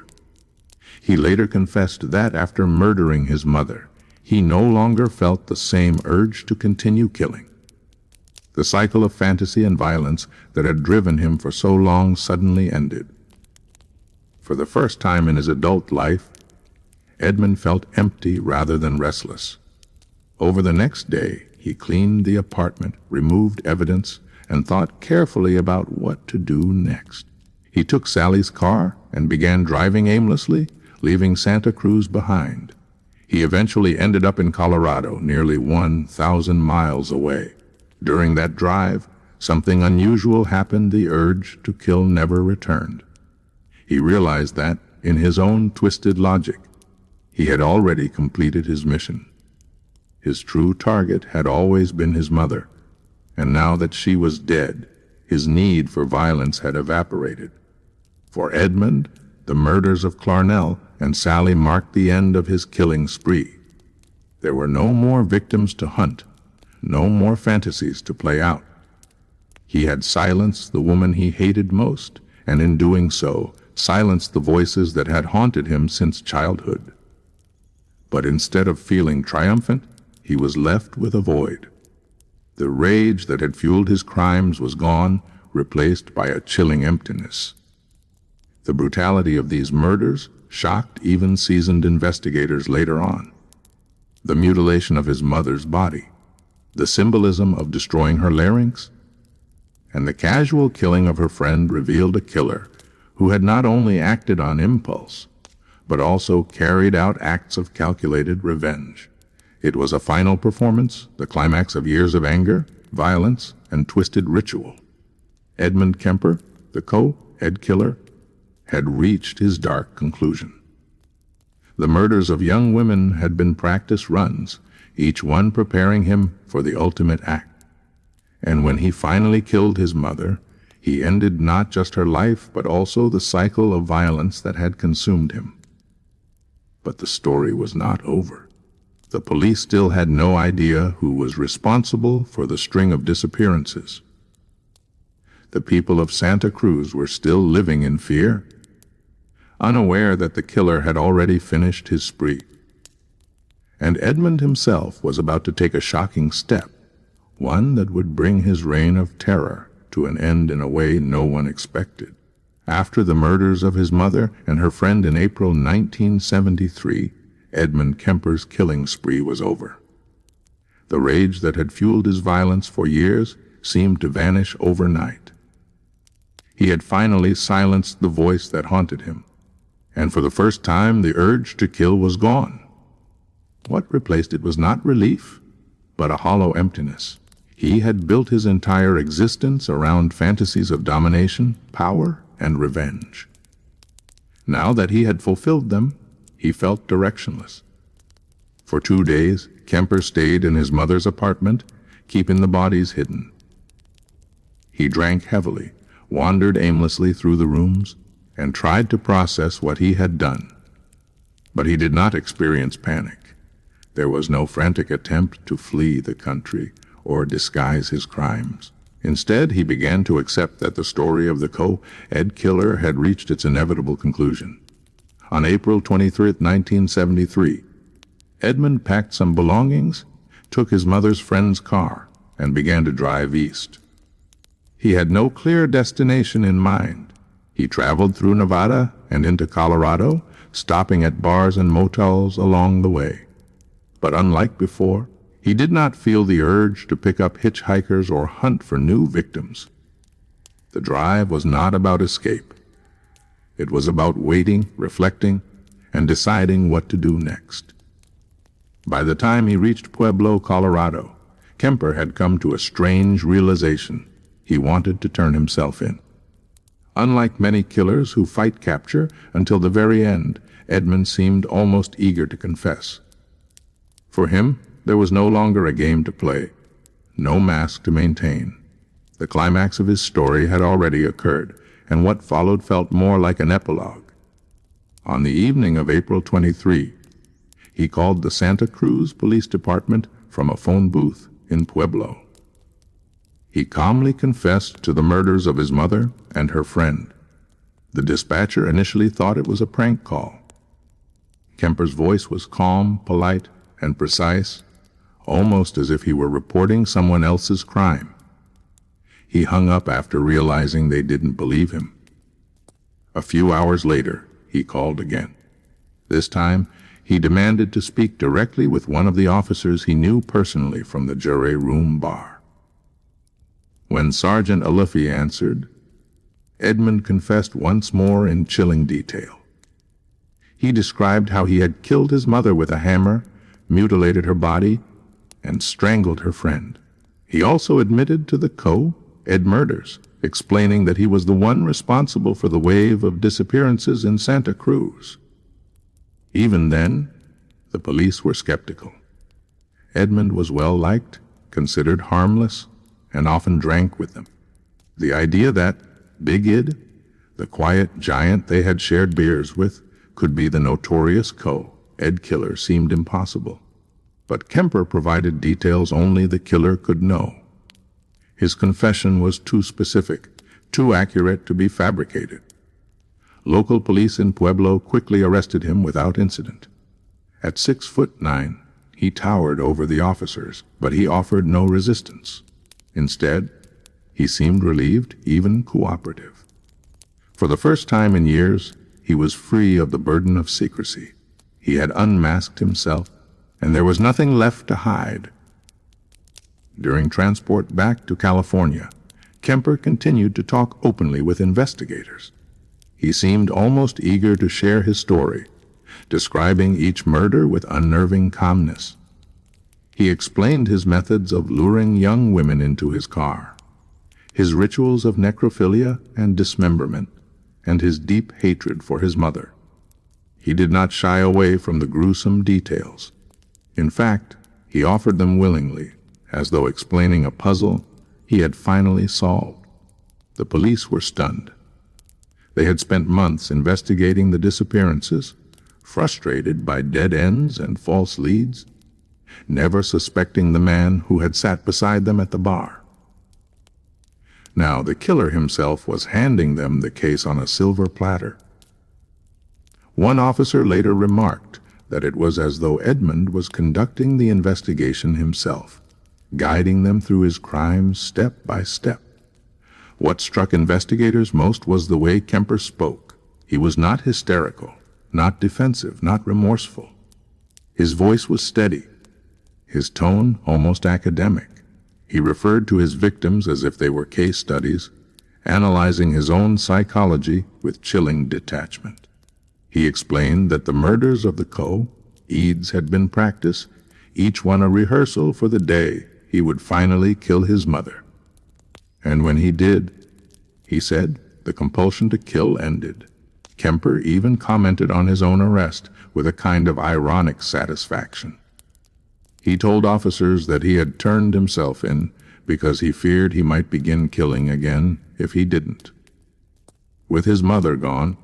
He later confessed that after murdering his mother, he no longer felt the same urge to continue killing. The cycle of fantasy and violence that had driven him for so long suddenly ended. For the first time in his adult life, Edmund felt empty rather than restless. Over the next day, he cleaned the apartment, removed evidence, and thought carefully about what to do next. He took Sally's car and began driving aimlessly, leaving Santa Cruz behind. He eventually ended up in Colorado, nearly 1,000 miles away. During that drive, something unusual happened. The urge to kill never returned. He realized that, in his own twisted logic, he had already completed his mission. His true target had always been his mother, and now that she was dead, his need for violence had evaporated. For Edmund, the murders of Clarnell and Sally marked the end of his killing spree. There were no more victims to hunt, no more fantasies to play out. He had silenced the woman he hated most, and in doing so, silenced the voices that had haunted him since childhood. But instead of feeling triumphant, he was left with a void. The rage that had fueled his crimes was gone, replaced by a chilling emptiness. The brutality of these murders shocked even seasoned investigators later on. The mutilation of his mother's body, the symbolism of destroying her larynx, and the casual killing of her friend revealed a killer who had not only acted on impulse, but also carried out acts of calculated revenge. It was a final performance, the climax of years of anger, violence, and twisted ritual. Edmund Kemper, the Ed Killer, had reached his dark conclusion. The murders of young women had been practice runs, each one preparing him for the ultimate act. And when he finally killed his mother, he ended not just her life, but also the cycle of violence that had consumed him. But the story was not over. The police still had no idea who was responsible for the string of disappearances. The people of Santa Cruz were still living in fear, unaware that the killer had already finished his spree. And Edmund himself was about to take a shocking step, one that would bring his reign of terror to an end in a way no one expected. After the murders of his mother and her friend in April 1973, Edmund Kemper's killing spree was over. The rage that had fueled his violence for years seemed to vanish overnight. He had finally silenced the voice that haunted him, and for the first time the urge to kill was gone. What replaced it was not relief, but a hollow emptiness. He had built his entire existence around fantasies of domination, power, and revenge. Now that he had fulfilled them, he felt directionless. For 2 days, Kemper stayed in his mother's apartment, keeping the bodies hidden. He drank heavily, wandered aimlessly through the rooms, and tried to process what he had done. But he did not experience panic. There was no frantic attempt to flee the country or disguise his crimes. Instead, he began to accept that the story of the Ed killer had reached its inevitable conclusion. On April 23, 1973, Edmund packed some belongings, took his mother's friend's car, and began to drive east. He had no clear destination in mind. He traveled through Nevada and into Colorado, stopping at bars and motels along the way. But unlike before, he did not feel the urge to pick up hitchhikers or hunt for new victims. The drive was not about escape. It was about waiting, reflecting, and deciding what to do next. By the time he reached Pueblo, Colorado, Kemper had come to a strange realization. He wanted to turn himself in. Unlike many killers who fight capture until the very end, Edmund seemed almost eager to confess. For him, there was no longer a game to play, no mask to maintain. The climax of his story had already occurred, and what followed felt more like an epilogue. On the evening of April 23, he called the Santa Cruz Police Department from a phone booth in Pueblo. He calmly confessed to the murders of his mother and her friend. The dispatcher initially thought it was a prank call. Kemper's voice was calm, polite, and precise, almost as if he were reporting someone else's crime. He hung up after realizing they didn't believe him. A few hours later, he called again. This time, he demanded to speak directly with one of the officers he knew personally from the jury room bar. When Sergeant Alufi answered, Edmund confessed once more in chilling detail. He described how he had killed his mother with a hammer, mutilated her body, and strangled her friend. He also admitted to the Ed murders, explaining that he was the one responsible for the wave of disappearances in Santa Cruz. Even then, the police were skeptical. Edmund was well-liked, considered harmless, and often drank with them. The idea that Big Ed, the quiet giant they had shared beers with, could be the notorious Ed killer seemed impossible. But Kemper provided details only the killer could know. His confession was too specific, too accurate to be fabricated. Local police in Pueblo quickly arrested him without incident. At 6'9", he towered over the officers, but he offered no resistance. Instead, he seemed relieved, even cooperative. For the first time in years, he was free of the burden of secrecy. He had unmasked himself, and there was nothing left to hide. During transport back to California, Kemper continued to talk openly with investigators. He seemed almost eager to share his story, describing each murder with unnerving calmness. He explained his methods of luring young women into his car, his rituals of necrophilia and dismemberment, and his deep hatred for his mother. He did not shy away from the gruesome details. In fact, he offered them willingly, as though explaining a puzzle he had finally solved. The police were stunned. They had spent months investigating the disappearances, frustrated by dead ends and false leads, never suspecting the man who had sat beside them at the bar. Now the killer himself was handing them the case on a silver platter. One officer later remarked that it was as though Edmund was conducting the investigation himself, guiding them through his crimes step by step. What struck investigators most was the way Kemper spoke. He was not hysterical, not defensive, not remorseful. His voice was steady, his tone almost academic. He referred to his victims as if they were case studies, analyzing his own psychology with chilling detachment. He explained that the murders of the co-Eds had been practice, each one a rehearsal for the day he would finally kill his mother. And when he did, he said, the compulsion to kill ended. Kemper even commented on his own arrest with a kind of ironic satisfaction. He told officers that he had turned himself in because he feared he might begin killing again if he didn't. With his mother gone,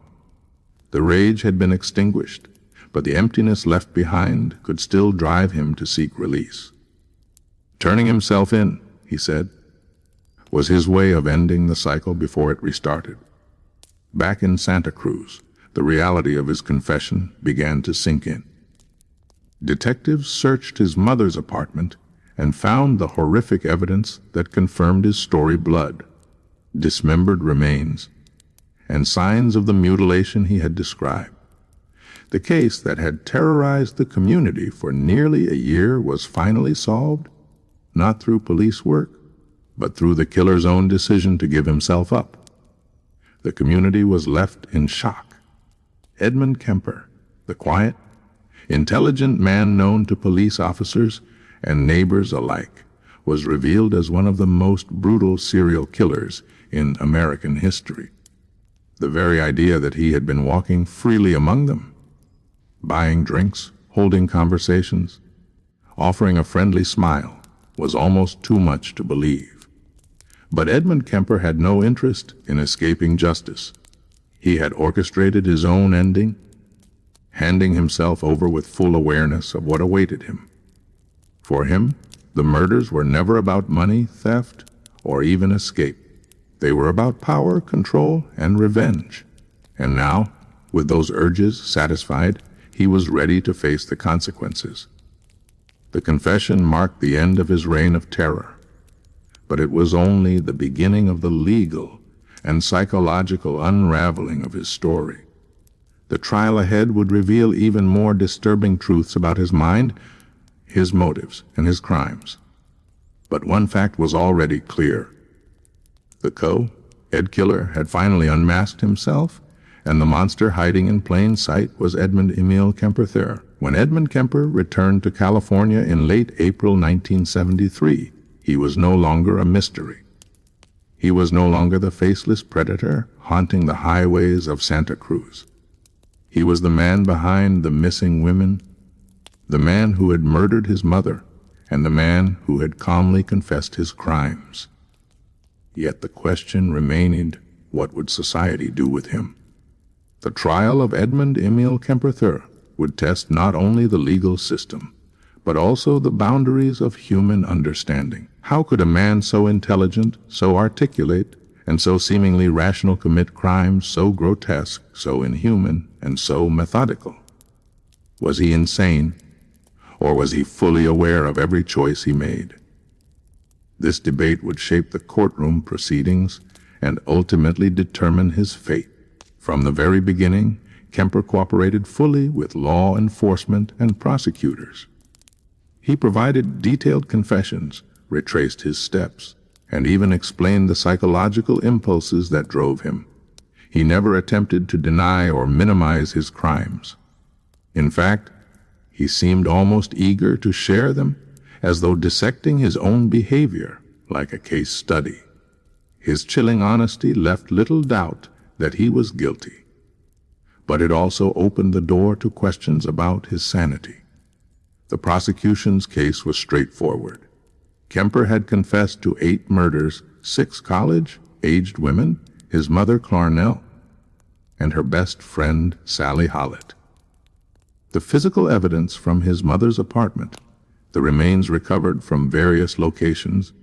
the rage had been extinguished, but the emptiness left behind could still drive him to seek release. Turning himself in, he said, was his way of ending the cycle before it restarted. Back in Santa Cruz, the reality of his confession began to sink in. Detectives searched his mother's apartment and found the horrific evidence that confirmed his story: blood, dismembered remains, and signs of the mutilation he had described. The case that had terrorized the community for nearly a year was finally solved, not through police work, but through the killer's own decision to give himself up. The community was left in shock. Edmund Kemper, the quiet, intelligent man known to police officers and neighbors alike, was revealed as one of the most brutal serial killers in American history. The very idea that he had been walking freely among them, buying drinks, holding conversations, offering a friendly smile, was almost too much to believe. But Edmund Kemper had no interest in escaping justice. He had orchestrated his own ending, handing himself over with full awareness of what awaited him. For him, the murders were never about money, theft, or even escape. They were about power, control, and revenge. And now, with those urges satisfied, he was ready to face the consequences. The confession marked the end of his reign of terror, but it was only the beginning of the legal and psychological unraveling of his story. The trial ahead would reveal even more disturbing truths about his mind, his motives, and his crimes. But one fact was already clear. The Ed Killer had finally unmasked himself, and the monster hiding in plain sight was Edmund Emil Kemper III. When Edmund Kemper returned to California in late April 1973, he was no longer a mystery. He was no longer the faceless predator haunting the highways of Santa Cruz. He was the man behind the missing women, the man who had murdered his mother, and the man who had calmly confessed his crimes. Yet the question remained, what would society do with him? The trial of Edmund Emil Kemper III would test not only the legal system, but also the boundaries of human understanding. How could a man so intelligent, so articulate, and so seemingly rational commit crimes so grotesque, so inhuman, and so methodical? Was he insane, or was he fully aware of every choice he made? This debate would shape the courtroom proceedings and ultimately determine his fate. From the very beginning, Kemper cooperated fully with law enforcement and prosecutors. He provided detailed confessions, retraced his steps, and even explained the psychological impulses that drove him. He never attempted to deny or minimize his crimes. In fact, he seemed almost eager to share them, as though dissecting his own behavior like a case study. His chilling honesty left little doubt that he was guilty, but it also opened the door to questions about his sanity. The prosecution's case was straightforward. Kemper had confessed to 8 murders, 6 college-aged women, his mother Clarnell, and her best friend Sally Hollett. The physical evidence from his mother's apartment, the remains recovered from various locations,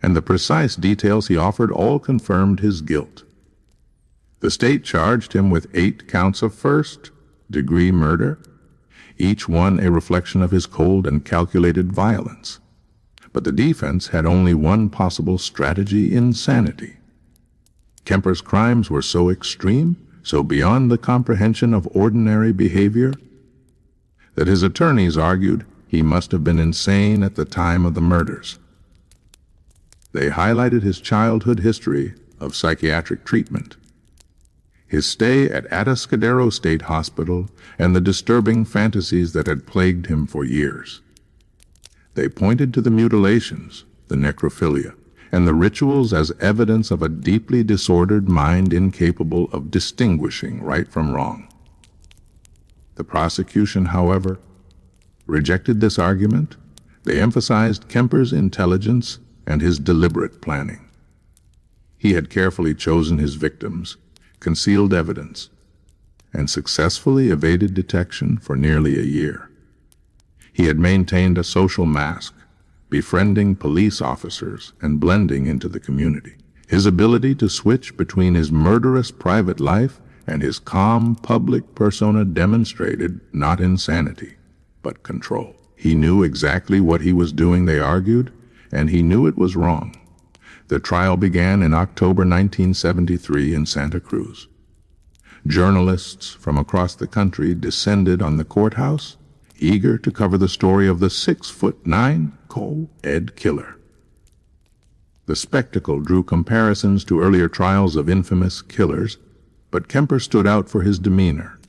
and the precise details he offered all confirmed his guilt. The state charged him with 8 counts of first-degree murder, each one a reflection of his cold and calculated violence. But the defense had only one possible strategy: insanity. Kemper's crimes were so extreme, so beyond the comprehension of ordinary behavior, that his attorneys argued he must have been insane at the time of the murders. They highlighted his childhood history of psychiatric treatment, his stay at Atascadero State Hospital, and the disturbing fantasies that had plagued him for years. They pointed to the mutilations, the necrophilia, and the rituals as evidence of a deeply disordered mind incapable of distinguishing right from wrong. The prosecution, however, rejected this argument. They emphasized Kemper's intelligence and his deliberate planning. He had carefully chosen his victims, concealed evidence, and successfully evaded detection for nearly a year. He had maintained a social mask, befriending police officers and blending into the community. His ability to switch between his murderous private life and his calm public persona demonstrated not insanity, but control. He knew exactly what he was doing, they argued, and he knew it was wrong. The trial began in October 1973 in Santa Cruz. Journalists from across the country descended on the courthouse, eager to cover the story of the 6'9" co-ed killer. The spectacle drew comparisons to earlier trials of infamous killers, but Kemper stood out for his demeanor.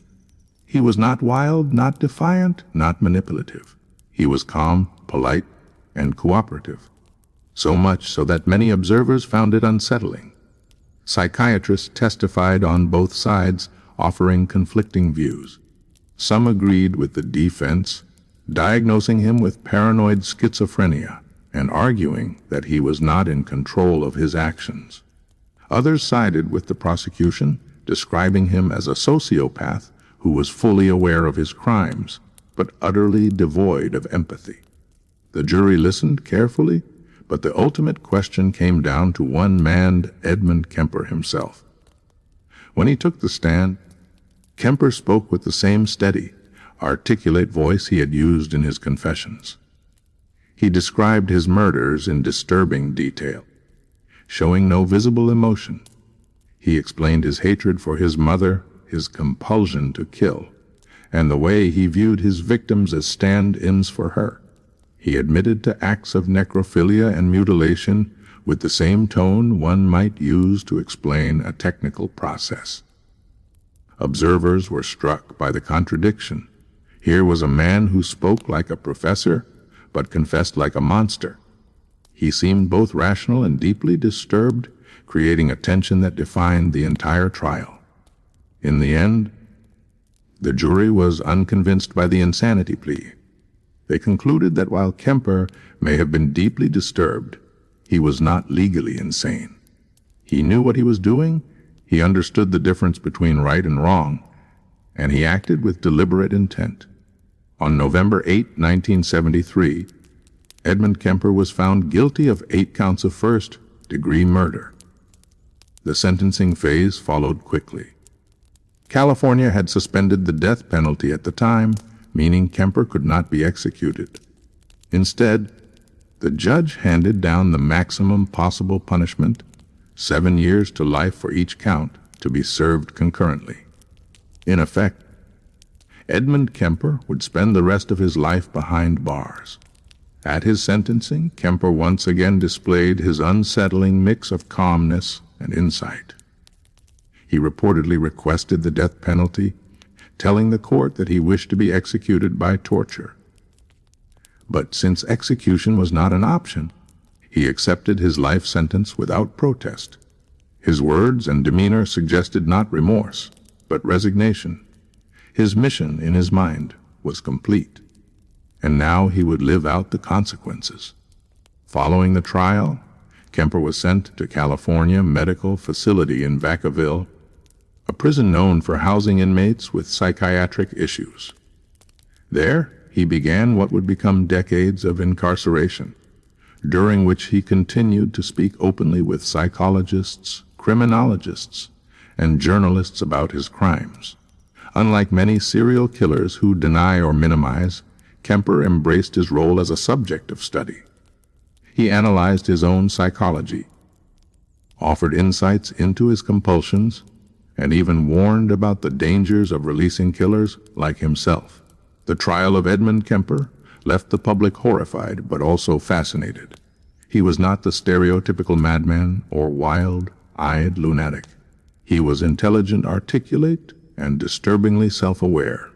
He was not wild, not defiant, not manipulative. He was calm, polite, and cooperative. So much so that many observers found it unsettling. Psychiatrists testified on both sides, offering conflicting views. Some agreed with the defense, diagnosing him with paranoid schizophrenia and arguing that he was not in control of his actions. Others sided with the prosecution, describing him as a sociopath who was fully aware of his crimes, but utterly devoid of empathy. The jury listened carefully, but the ultimate question came down to one man, Edmund Kemper himself. When he took the stand, Kemper spoke with the same steady, articulate voice he had used in his confessions. He described his murders in disturbing detail, showing no visible emotion. He explained his hatred for his mother, his compulsion to kill, and the way he viewed his victims as stand-ins for her. He admitted to acts of necrophilia and mutilation with the same tone one might use to explain a technical process. Observers were struck by the contradiction. Here was a man who spoke like a professor, but confessed like a monster. He seemed both rational and deeply disturbed, creating a tension that defined the entire trial. In the end, the jury was unconvinced by the insanity plea. They concluded that while Kemper may have been deeply disturbed, he was not legally insane. He knew what he was doing, he understood the difference between right and wrong, and he acted with deliberate intent. On November 8, 1973, Edmund Kemper was found guilty of 8 counts of first-degree murder. The sentencing phase followed quickly. California had suspended the death penalty at the time, meaning Kemper could not be executed. Instead, the judge handed down the maximum possible punishment, 7 years to life for each count, to be served concurrently. In effect, Edmund Kemper would spend the rest of his life behind bars. At his sentencing, Kemper once again displayed his unsettling mix of calmness and insight. He reportedly requested the death penalty, telling the court that he wished to be executed by torture. But since execution was not an option, he accepted his life sentence without protest. His words and demeanor suggested not remorse, but resignation. His mission in his mind was complete, and now he would live out the consequences. Following the trial, Kemper was sent to California Medical Facility in Vacaville, a prison known for housing inmates with psychiatric issues. There, he began what would become decades of incarceration, during which he continued to speak openly with psychologists, criminologists, and journalists about his crimes. Unlike many serial killers who deny or minimize, Kemper embraced his role as a subject of study. He analyzed his own psychology, offered insights into his compulsions, and even warned about the dangers of releasing killers like himself. The trial of Edmund Kemper left the public horrified but also fascinated. He was not the stereotypical madman or wild, clear-eyed lunatic. He was intelligent, articulate, and disturbingly self-aware.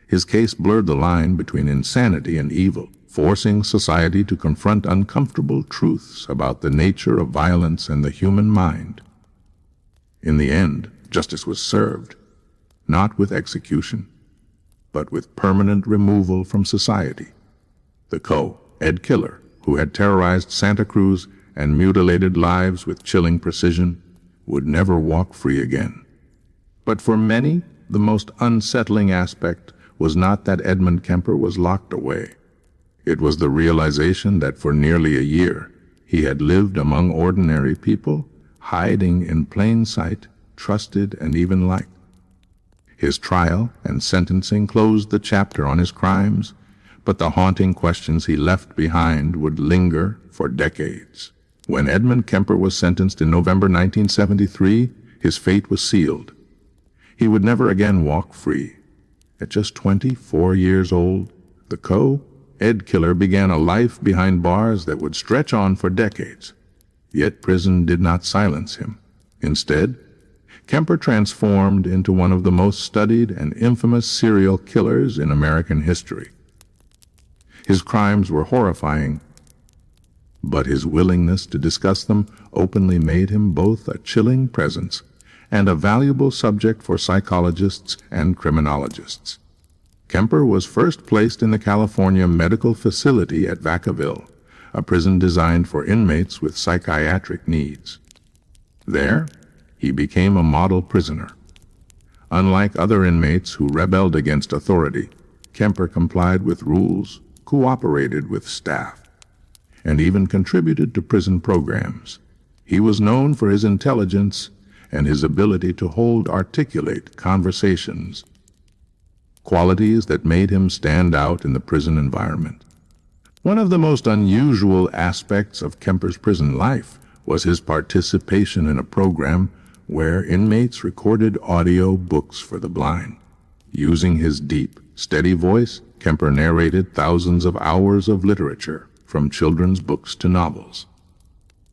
His case blurred the line between insanity and evil, forcing society to confront uncomfortable truths about the nature of violence and the human mind. In the end, justice was served, not with execution, but with permanent removal from society. The Ed Killer, who had terrorized Santa Cruz and mutilated lives with chilling precision, would never walk free again. But for many, the most unsettling aspect was not that Edmund Kemper was locked away. It was the realization that for nearly a year he had lived among ordinary people, hiding in plain sight, trusted and even liked. His trial and sentencing closed the chapter on his crimes, but the haunting questions he left behind would linger for decades. When Edmund Kemper was sentenced in November 1973, his fate was sealed. He would never again walk free. At just 24 years old, the Ed Killer began a life behind bars that would stretch on for decades. Yet prison did not silence him. Instead, Kemper transformed into one of the most studied and infamous serial killers in American history. His crimes were horrifying, but his willingness to discuss them openly made him both a chilling presence and a valuable subject for psychologists and criminologists. Kemper was first placed in the California Medical Facility at Vacaville, a prison designed for inmates with psychiatric needs. There, he became a model prisoner. Unlike other inmates who rebelled against authority, Kemper complied with rules, cooperated with staff, and even contributed to prison programs. He was known for his intelligence and his ability to hold articulate conversations, qualities that made him stand out in the prison environment. One of the most unusual aspects of Kemper's prison life was his participation in a program where inmates recorded audio books for the blind. Using his deep, steady voice, Kemper narrated thousands of hours of literature, from children's books to novels.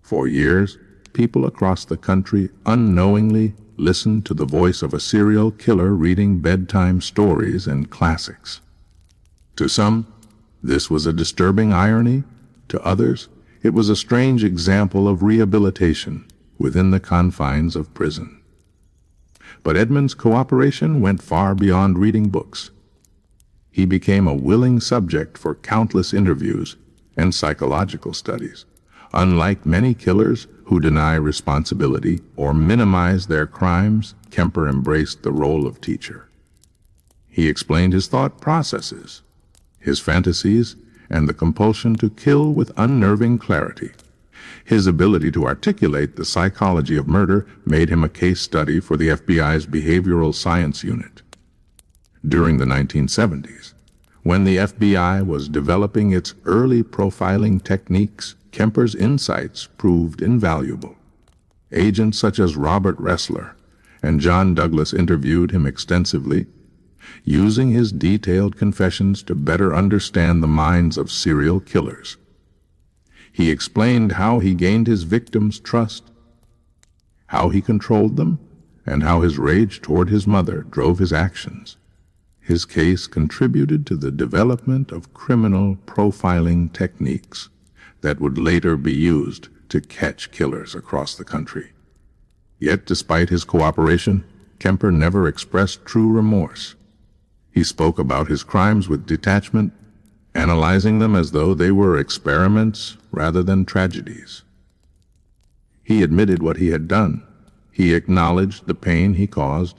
For years, people across the country unknowingly listened to the voice of a serial killer reading bedtime stories and classics. To some, this was a disturbing irony. To others, it was a strange example of rehabilitation within the confines of prison. But Edmund's cooperation went far beyond reading books. He became a willing subject for countless interviews and psychological studies. Unlike many killers who deny responsibility or minimize their crimes, Kemper embraced the role of teacher. He explained his thought processes, his fantasies, and the compulsion to kill with unnerving clarity. His ability to articulate the psychology of murder made him a case study for the FBI's behavioral science unit. During the 1970s, when the FBI was developing its early profiling techniques, Kemper's insights proved invaluable. Agents such as Robert Ressler and John Douglas interviewed him extensively, using his detailed confessions to better understand the minds of serial killers. He explained how he gained his victims' trust, how he controlled them, and how his rage toward his mother drove his actions. His case contributed to the development of criminal profiling techniques that would later be used to catch killers across the country. Yet, despite his cooperation, Kemper never expressed true remorse. He spoke about his crimes with detachment, analyzing them as though they were experiments rather than tragedies. He admitted what he had done. He acknowledged the pain he caused,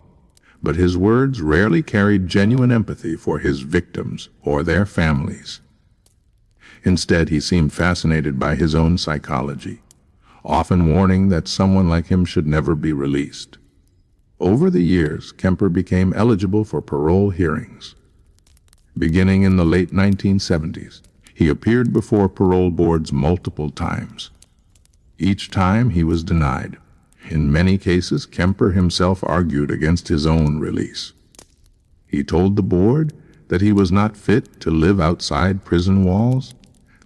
but his words rarely carried genuine empathy for his victims or their families. Instead, he seemed fascinated by his own psychology, often warning that someone like him should never be released. Over the years, Kemper became eligible for parole hearings. Beginning in the late 1970s, he appeared before parole boards multiple times. Each time he was denied. In many cases, Kemper himself argued against his own release. He told the board that he was not fit to live outside prison walls,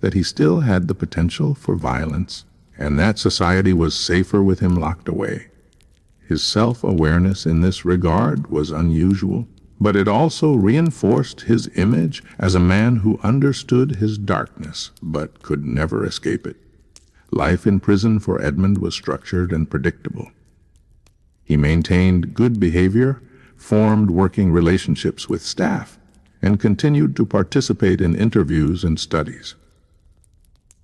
that he still had the potential for violence, and that society was safer with him locked away. His self-awareness in this regard was unusual, but it also reinforced his image as a man who understood his darkness but could never escape it. Life in prison for Edmund was structured and predictable. He maintained good behavior, formed working relationships with staff, and continued to participate in interviews and studies.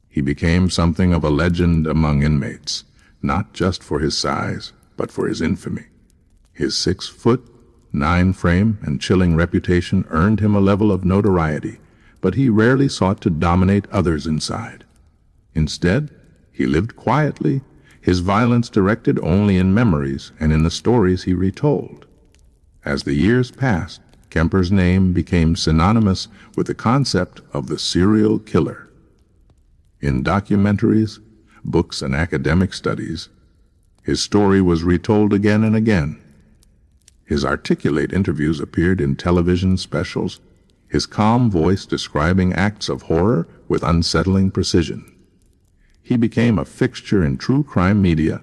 He became something of a legend among inmates, not just for his size, but for his infamy. His 6'9" frame and chilling reputation earned him a level of notoriety, but he rarely sought to dominate others inside. Instead, he lived quietly, his violence directed only in memories and in the stories he retold. As the years passed, Kemper's name became synonymous with the concept of the serial killer. In documentaries, books, and academic studies, his story was retold again and again. His articulate interviews appeared in television specials, his calm voice describing acts of horror with unsettling precision. He became a fixture in true crime media,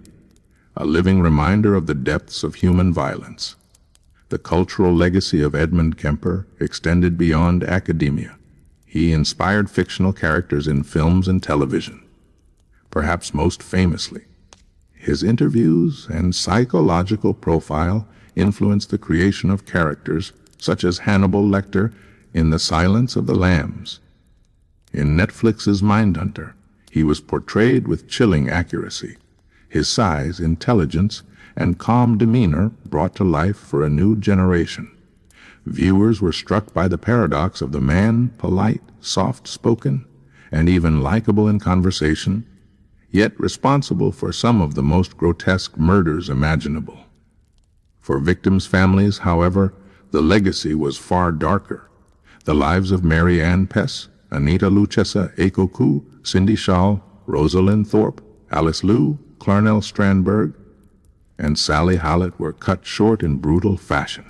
a living reminder of the depths of human violence. The cultural legacy of Edmund Kemper extended beyond academia. He inspired fictional characters in films and television. Perhaps most famously, his interviews and psychological profile influenced the creation of characters such as Hannibal Lecter in The Silence of the Lambs. In Netflix's Mindhunter, he was portrayed with chilling accuracy. His size, intelligence, and calm demeanor brought to life for a new generation. Viewers were struck by the paradox of the man, polite, soft-spoken, and even likable in conversation, yet responsible for some of the most grotesque murders imaginable. For victims' families, however, the legacy was far darker. The lives of Mary Ann Pess, Anita Luchesa Ekoku, Cindy Shaw, Rosalind Thorpe, Alice Liu, Clarnell Strandberg, and Sally Hallett were cut short in brutal fashion.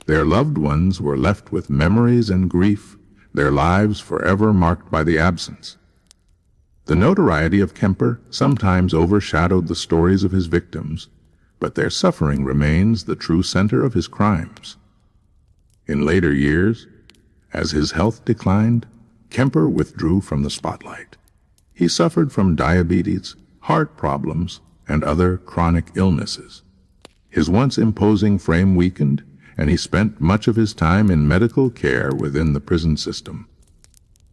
Their loved ones were left with memories and grief, their lives forever marked by the absence. The notoriety of Kemper sometimes overshadowed the stories of his victims, but their suffering remains the true center of his crimes. In later years, as his health declined, Kemper withdrew from the spotlight. He suffered from diabetes, heart problems, and other chronic illnesses. His once imposing frame weakened, and he spent much of his time in medical care within the prison system.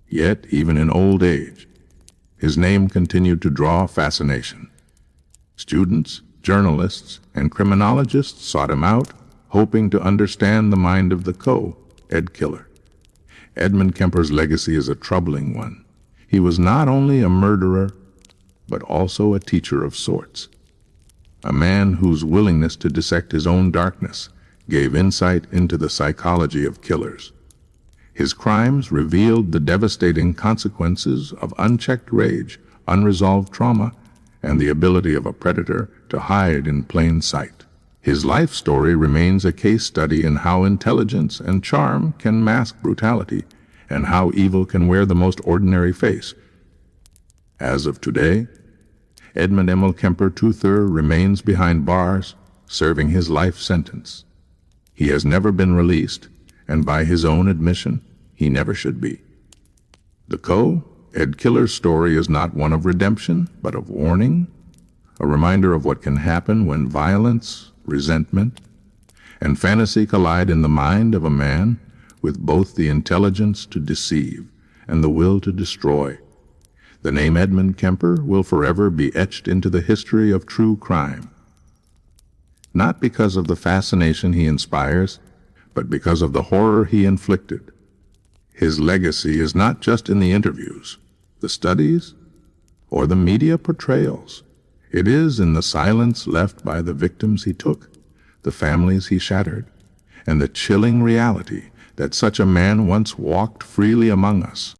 Yet, even in old age, his name continued to draw fascination. Students, journalists, and criminologists sought him out, hoping to understand the mind of the Ed Killer. Edmund Kemper's legacy is a troubling one. He was not only a murderer, but also a teacher of sorts. A man whose willingness to dissect his own darkness gave insight into the psychology of killers. His crimes revealed the devastating consequences of unchecked rage, unresolved trauma, and the ability of a predator to hide in plain sight. His life story remains a case study in how intelligence and charm can mask brutality, and how evil can wear the most ordinary face. As of today, Edmund Emil Kemper III remains behind bars, serving his life sentence. He has never been released, and by his own admission, he never should be. The Ed Killer's story is not one of redemption, but of warning, a reminder of what can happen when violence, resentment, and fantasy collide in the mind of a man with both the intelligence to deceive and the will to destroy. The name Edmund Kemper will forever be etched into the history of true crime, not because of the fascination he inspires, but because of the horror he inflicted. His legacy is not just in the interviews, the studies, or the media portrayals. It is in the silence left by the victims he took, the families he shattered, and the chilling reality that such a man once walked freely among us.